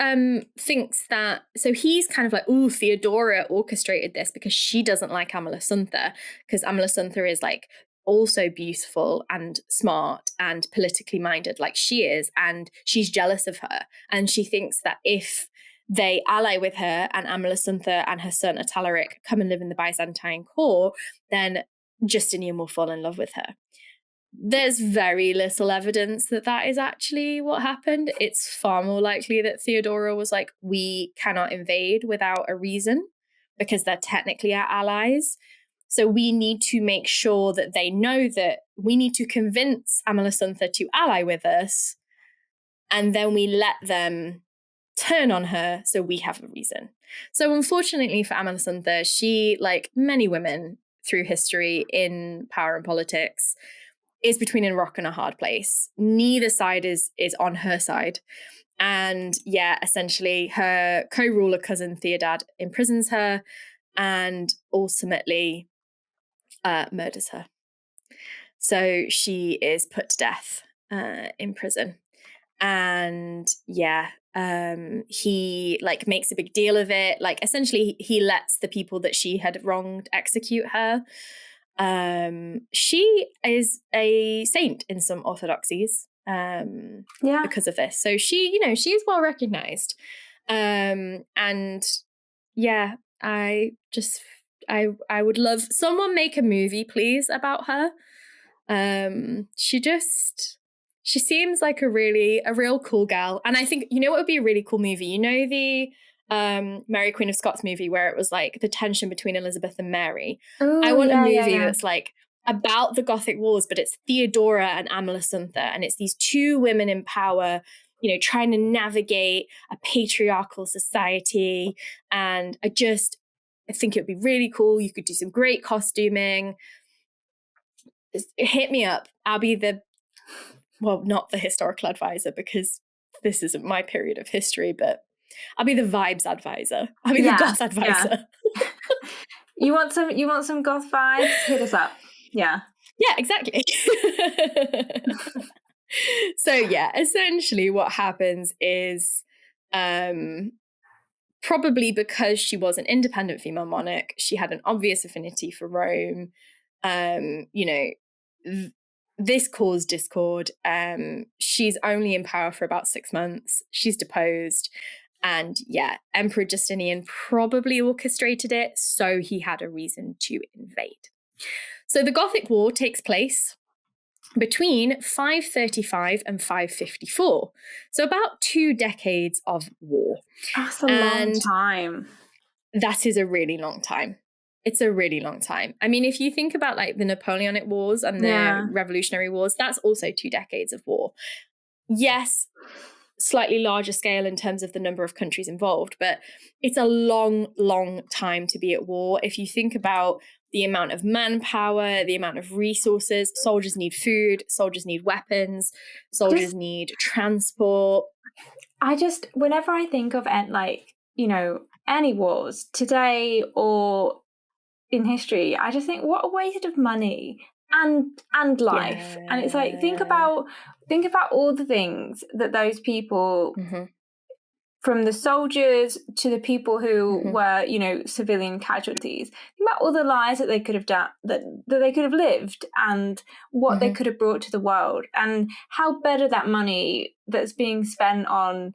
[SPEAKER 1] thinks that, so he's kind of like, Theodora orchestrated this because she doesn't like Amalasuntha, because Amalasuntha is like also beautiful and smart and politically minded like she is, and she's jealous of her, and she thinks that if they ally with her and Amalasuntha and her son Atalaric come and live in the Byzantine court, then Justinian will fall in love with her. There's very little evidence that is actually what happened. It's far more likely that Theodora was like, we cannot invade without a reason because they're technically our allies. So we need to make sure that they know that we need to convince Amalasuntha to ally with us, and then we let them turn on her so we have a reason. So unfortunately for Amalasuntha, she, like many women through history in power and politics, is between a rock and a hard place. Neither side is on her side. And essentially her co-ruler cousin Theodad imprisons her and ultimately murders her. So she is put to death in prison. And he like makes a big deal of it. Like essentially he lets the people that she had wronged execute her. She is a saint in some orthodoxies because of this. So she is well recognized. And I would love someone make a movie, please, about her. She seems like a real cool gal. And I think, what would be a really cool movie? The Mary Queen of Scots movie where it was like the tension between Elizabeth and Mary. I want a movie that's like about the Gothic Wars, but it's Theodora and Amalasuntha, and it's these two women in power, trying to navigate a patriarchal society. And I think it would be really cool. You could do some great costuming. Hit me up. I'll be not the historical advisor because this isn't my period of history, but I'll be the vibes advisor. I'll be the goth advisor.
[SPEAKER 2] Yeah. You want some goth vibes? Hit us up. Yeah.
[SPEAKER 1] Yeah, exactly. So essentially what happens is probably because she was an independent female this caused discord. She's only in power for about 6 months. She's deposed. And yeah, Emperor Justinian probably orchestrated it, so he had a reason to invade. So the Gothic War takes place between 535 and 554. So about 2 decades of war.
[SPEAKER 2] That's a long time.
[SPEAKER 1] That is a really long time. It's a really long time. I mean, if you think about like the Napoleonic Wars and the Revolutionary Wars, that's also 2 decades of war. Yes, slightly larger scale in terms of the number of countries involved, but it's a long, long time to be at war. If you think about the amount of manpower, the amount of resources, soldiers need food, soldiers need weapons, soldiers need transport.
[SPEAKER 2] Whenever I think of like, you know, any wars today or in history, I just think what a waste of money and life. Yeah. And it's like, think about all the things that those people, from the soldiers to the people who were, you know, civilian casualties, think about all the lives that they could have done, that they could have lived, and what they could have brought to the world, and how better that money that's being spent on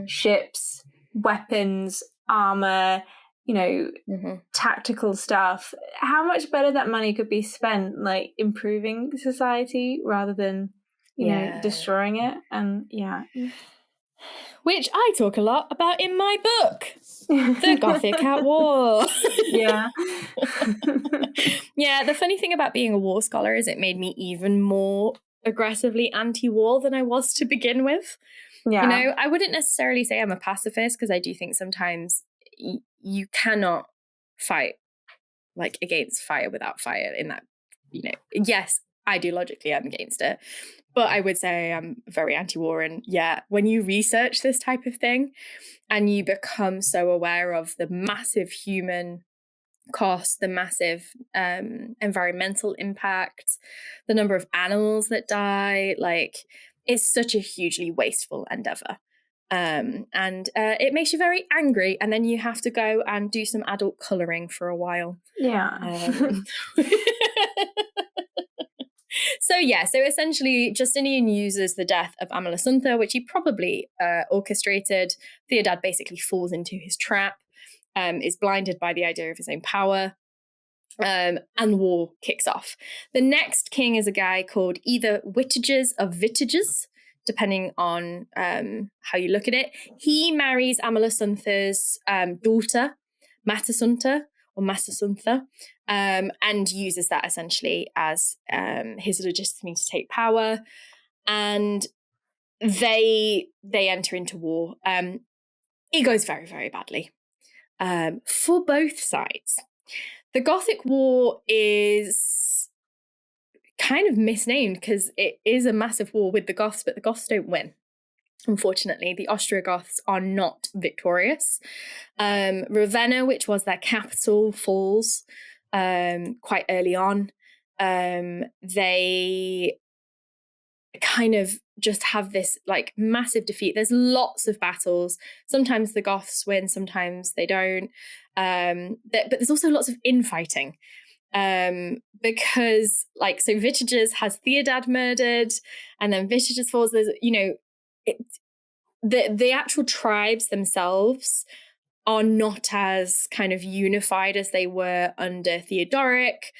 [SPEAKER 2] ships, weapons, armor, you know, tactical stuff, how much better that money could be spent like improving society rather than, you know, destroying it. And which
[SPEAKER 1] I talk a lot about in my book, The Gothic at War.
[SPEAKER 2] Yeah.
[SPEAKER 1] Yeah, the funny thing about being a war scholar is it made me even more aggressively anti-war than I was to begin with. Yeah. You know, I wouldn't necessarily say I'm a pacifist, because I do think sometimes you cannot fight like against fire without fire, in that, you know, yes, ideologically I'm against it, but I would say I'm very anti-war. And yeah, when you research this type of thing and you become so aware of the massive human cost, the massive environmental impact, the number of animals that die, like, it's such a hugely wasteful endeavor. And it makes you very angry, and then you have to go and do some adult colouring for a while.
[SPEAKER 2] Yeah.
[SPEAKER 1] So essentially Justinian uses the death of Amalasuntha, which he probably orchestrated. Theodad basically falls into his trap, is blinded by the idea of his own power, and war kicks off. The next king is a guy called either Witiges of Vitiges, depending on how you look at it. He marries Amalasuntha's daughter, Matasunta, or Masasuntha, and uses that essentially as his legitimacy to take power. And they enter into war. It goes very, very badly for both sides. The Gothic War is kind of misnamed because it is a massive war with the Goths, but the Goths don't win. Unfortunately, the Ostrogoths are not victorious. Ravenna, which was their capital, falls quite early on. They kind of just have this like massive defeat. There's lots of battles. Sometimes the Goths win, sometimes they don't. But there's also lots of infighting. Because like, so Vitiges has Theodad murdered, and then Vitiges falls. There's, you know, the actual tribes themselves are not as kind of unified as they were under Theodoric.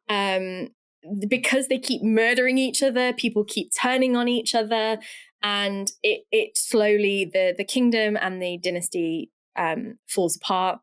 [SPEAKER 1] Because they keep murdering each other, people keep turning on each other, and it slowly, the kingdom and the dynasty falls apart.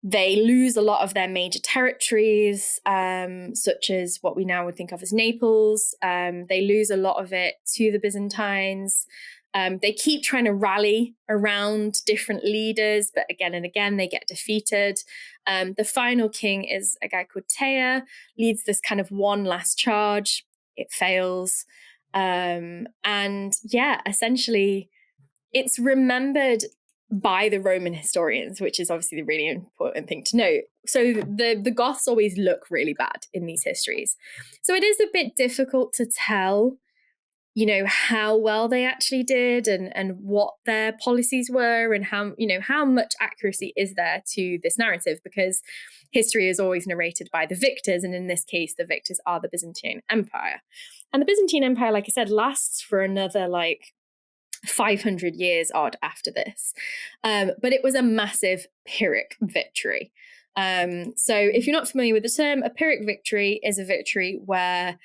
[SPEAKER 1] They lose a lot of their major territories, such as what we now would think of as Naples. They lose a lot of it to the Byzantines. They keep trying to rally around different leaders, but again and again, they get defeated. The final king is a guy called Tea, leads this kind of one last charge. It fails. And yeah, essentially, it's remembered by the Roman historians, which is obviously the really important thing to note. So the Goths always look really bad in these histories. So it is a bit difficult to tell, you know, how well they actually did and what their policies were, and how, you know, how much accuracy is there to this narrative, because history is always narrated by the victors, and in this case the victors are the Byzantine Empire. And the Byzantine Empire, like I said, lasts for another like 500 years odd after this, but it was a massive Pyrrhic victory. So if you're not familiar with the term, a Pyrrhic victory is a victory where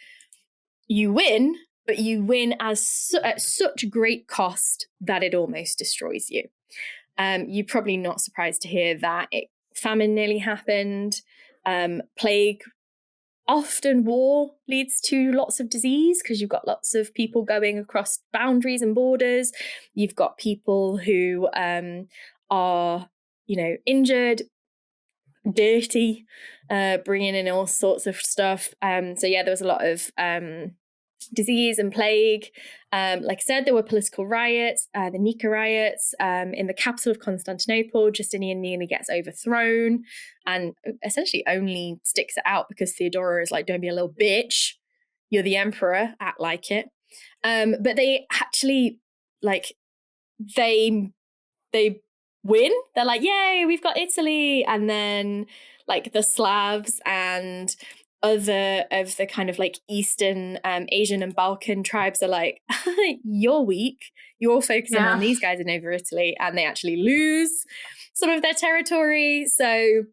[SPEAKER 1] you win, but you win at such great cost that it almost destroys you. You're probably not surprised to hear that famine nearly happened, plague. Often war leads to lots of disease because you've got lots of people going across boundaries and borders. You've got people who are, you know, injured, dirty, bringing in all sorts of stuff. So yeah, there was a lot of disease and plague. Like I said, there were political riots, the Nika riots in the capital of Constantinople. Justinian nearly gets overthrown and essentially only sticks it out because Theodora is like, don't be a little bitch. You're the emperor, act like it. But they actually, like, they win. They're like, yay, we've got Italy. And then like the Slavs and other of the kind of like Eastern Asian and Balkan tribes are like, you're weak. You're focusing on these guys in over Italy, and they actually lose some of their territory. So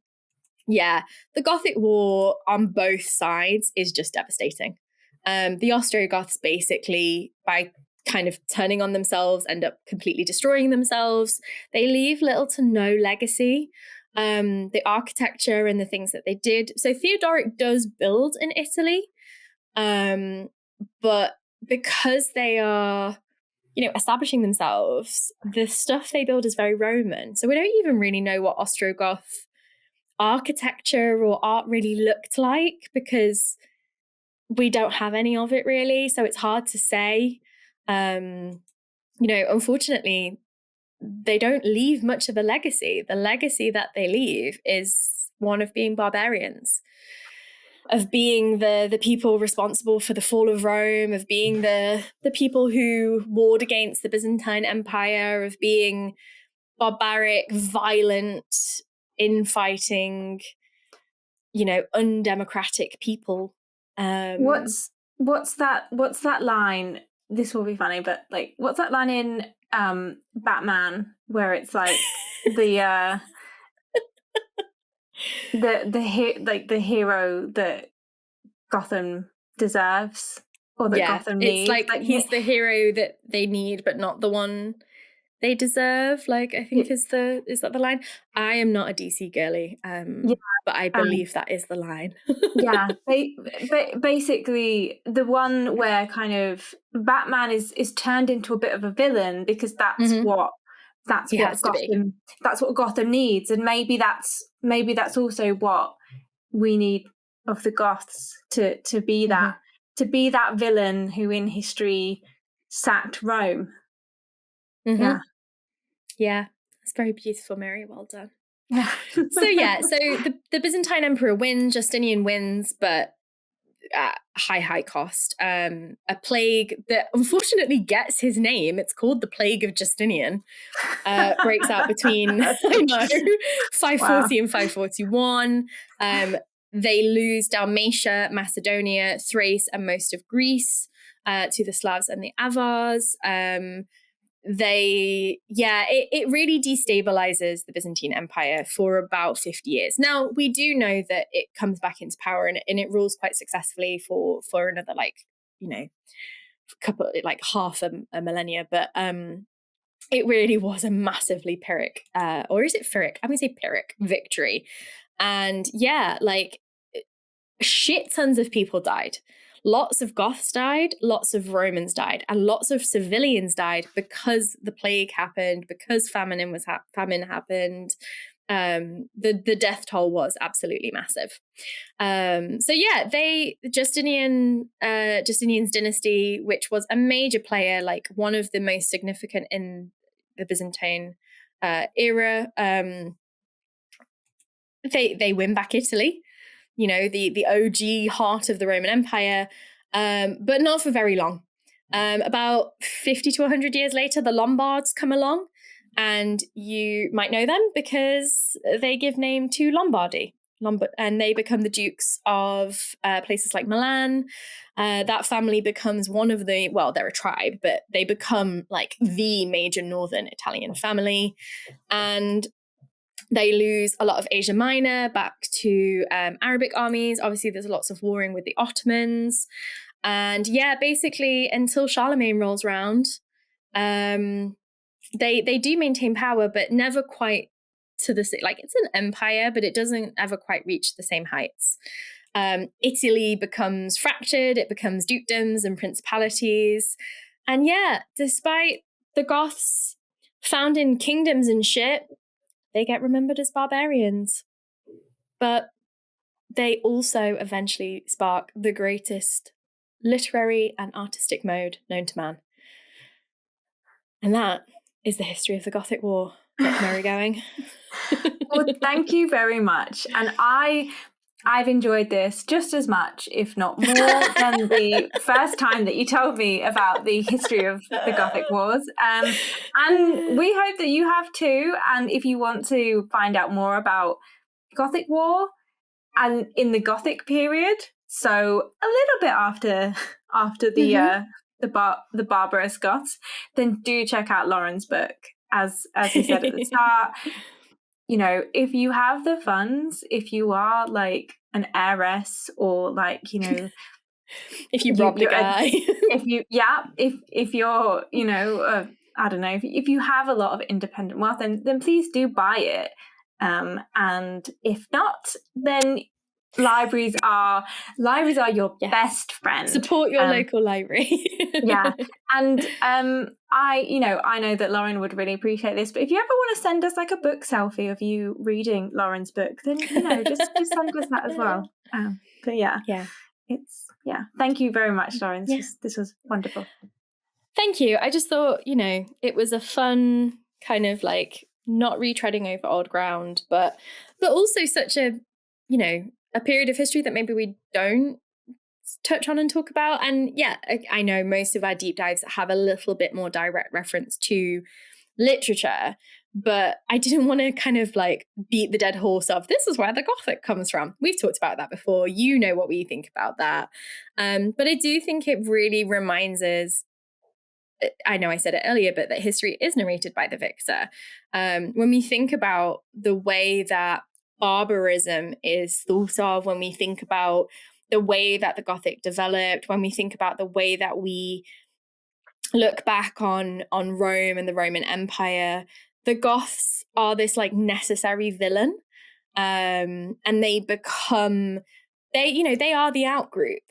[SPEAKER 1] yeah, the Gothic War on both sides is just devastating. The Ostrogoths basically, by kind of turning on themselves, end up completely destroying themselves. They leave little to no legacy. The architecture and the things that they did. So Theodoric does build in Italy, but because they are, you know, establishing themselves, the stuff they build is very Roman. So we don't even really know what Ostrogoth architecture or art really looked like, because we don't have any of it really. So it's hard to say. You know, unfortunately, they don't leave much of a legacy. The legacy that they leave is one of being barbarians, of being the people responsible for the fall of Rome, of being the people who warred against the Byzantine Empire, of being barbaric, violent, infighting, you know, undemocratic people.
[SPEAKER 2] What's that line? This will be funny, but like, what's that line in Batman where it's like the hero that Gotham deserves or that Gotham needs?
[SPEAKER 1] It's like he's the hero that they need, but not the one they deserve. Like, I think is that the line? I am not a DC girly, but I believe that is the line.
[SPEAKER 2] Yeah, basically the one where kind of Batman is turned into a bit of a villain because that's what Gotham needs, and maybe that's also what we need of the Goths to be that villain who in history sacked Rome.
[SPEAKER 1] Yeah, it's very beautiful, Mary. Well done. So the Byzantine Emperor wins, Justinian wins, but at high cost. A plague that unfortunately gets his name, it's called the Plague of Justinian, breaks out between 540 and 541. They lose Dalmatia, Macedonia, Thrace, and most of Greece to the Slavs and the Avars. It really destabilizes the Byzantine Empire for about 50 years. Now, we do know that it comes back into power and it rules quite successfully for another, half a millennia. But it really was a massively Pyrrhic, or is it Pyrrhic? I'm going to say Pyrrhic victory. And shit tons of people died. Lots of Goths died, lots of Romans died, and lots of civilians died because the plague happened, because famine happened. The death toll was absolutely massive. Justinian's dynasty, which was a major player, like one of the most significant in the Byzantine era, they win back Italy. You know, the OG heart of the Roman Empire, but not for very long. About 50 to 100 years later, the Lombards come along, and you might know them because they give name to Lombardy. And they become the dukes of places like Milan. That family becomes one of the, well, they're a tribe, but they become like the major northern Italian family. And they lose a lot of Asia Minor back to Arabic armies. Obviously, there's lots of warring with the Ottomans. And yeah, basically, until Charlemagne rolls around, they do maintain power, but never quite to the, like, it's an empire, but it doesn't ever quite reach the same heights. Italy becomes fractured, it becomes dukedoms and principalities. And yeah, despite the Goths founding kingdoms and shit, they get remembered as barbarians. But they also eventually spark the greatest literary and artistic mode known to man. And that is the history of the Gothic War. Get merry going.
[SPEAKER 2] Well, thank you very much. And I've enjoyed this just as much, if not more, than the first time that you told me about the history of the Gothic Wars. And we hope that you have too. And if you want to find out more about Gothic War and in the Gothic period, so a little bit after the barbarous Goths, then do check out Lauren's book. As we said at the start, you know, if you have the funds, if you are like an heiress or like, you know,
[SPEAKER 1] if you robbed a guy,
[SPEAKER 2] if you're, you know, I don't know, if you have a lot of independent wealth, then please do buy it. And if not, then libraries are your best friend.
[SPEAKER 1] Support your local library.
[SPEAKER 2] Yeah. And I know that Lauren would really appreciate this, but if you ever want to send us like a book selfie of you reading Lauren's book, then, you know, just send us that as well. But thank you very much, Lauren. This was wonderful.
[SPEAKER 1] Thank you. I just thought, you know, it was a fun kind of like not retreading over old ground, but also such a, you know, a period of history that maybe we don't touch on and talk about. And yeah, I know most of our deep dives have a little bit more direct reference to literature, but I didn't want to kind of like beat the dead horse of this is where the Gothic comes from. We've talked about that before. You know what we think about that. But I do think it really reminds us, I know I said it earlier, but that history is narrated by the victor. When we think about the way that barbarism is thought of, when we think about the way that the Gothic developed, when we think about the way that we look back on Rome and the Roman Empire, the Goths are this like necessary villain. And they are the outgroup.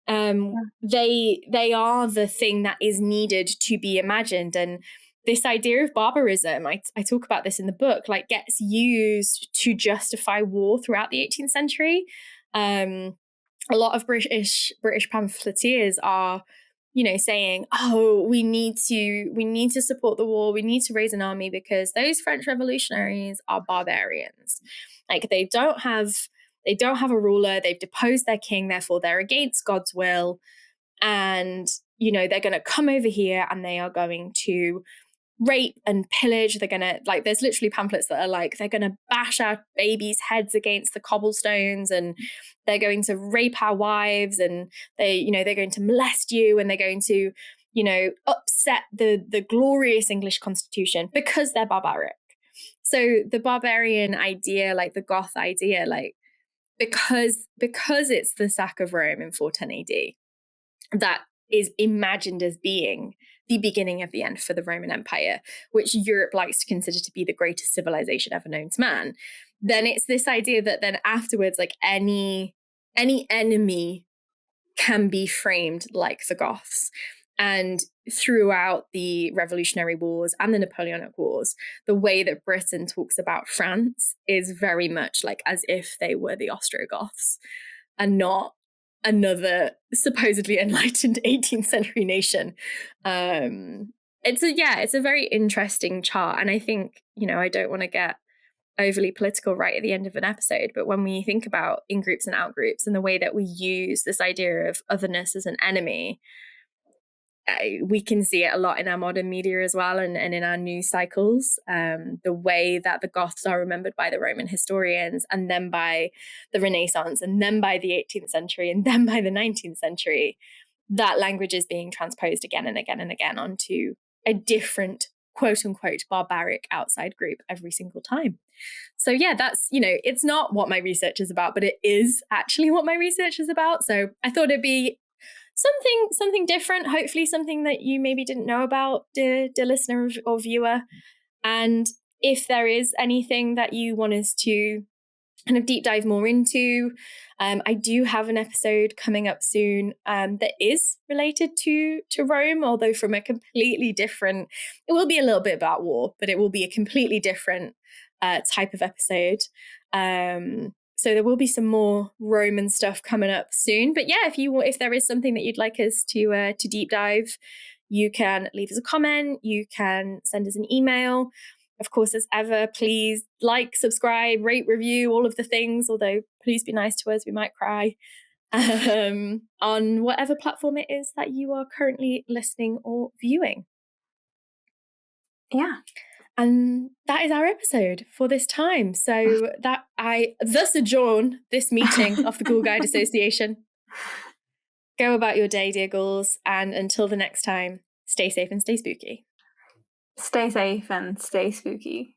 [SPEAKER 1] They are the thing that is needed to be imagined. And this idea of barbarism, I talk about this in the book, like gets used to justify war throughout the 18th century. A lot of British pamphleteers are, you know, saying, oh, we need to support the war. We need to raise an army because those French revolutionaries are barbarians. Like they don't have a ruler. They've deposed their king. Therefore, they're against God's will. And, you know, they're going to come over here and they are going to rape and pillage. They're going to, like, there's literally pamphlets that are like, they're going to bash our babies' heads against the cobblestones and they're going to rape our wives and they're going to molest you and they're going to, you know, upset the glorious English constitution because they're barbaric. So the barbarian idea, like the Goth idea, like, because it's the sack of Rome in 410 AD, that is imagined as being the beginning of the end for the Roman Empire, which Europe likes to consider to be the greatest civilization ever known to man. Then it's this idea that then afterwards, like any enemy can be framed like the Goths. And throughout the Revolutionary Wars and the Napoleonic Wars, the way that Britain talks about France is very much like as if they were the Ostrogoths and not another supposedly enlightened 18th century nation. It's a very interesting chart. And I think, you know, I don't want to get overly political right at the end of an episode, but when we think about in-groups and out-groups and the way that we use this idea of otherness as an enemy, we can see it a lot in our modern media as well, and in our news cycles. The way that the Goths are remembered by the Roman historians, and then by the Renaissance, and then by the 18th century, and then by the 19th century, that language is being transposed again and again and again onto a different, quote unquote, barbaric outside group every single time. So yeah, that's, it's not what my research is about, but it is actually what my research is about. So I thought it'd be something different, hopefully something that you maybe didn't know about, dear listener or viewer. And if there is anything that you want us to kind of deep dive more into, I do have an episode coming up soon that is related to Rome, although from a completely different, it will be a little bit about war, but it will be a completely different type of episode. So there will be some more Roman stuff coming up soon. But yeah, if there is something that you'd like us to deep dive, you can leave us a comment. You can send us an email. Of course, as ever, please like, subscribe, rate, review, all of the things. Although, please be nice to us. We might cry on whatever platform it is that you are currently listening or viewing.
[SPEAKER 2] Yeah.
[SPEAKER 1] And that is our episode for this time. So that I thus adjourn this meeting of the Ghoul Guide Association. Go about your day, dear ghouls, and until the next time, stay safe and stay spooky.
[SPEAKER 2] Stay safe and stay spooky.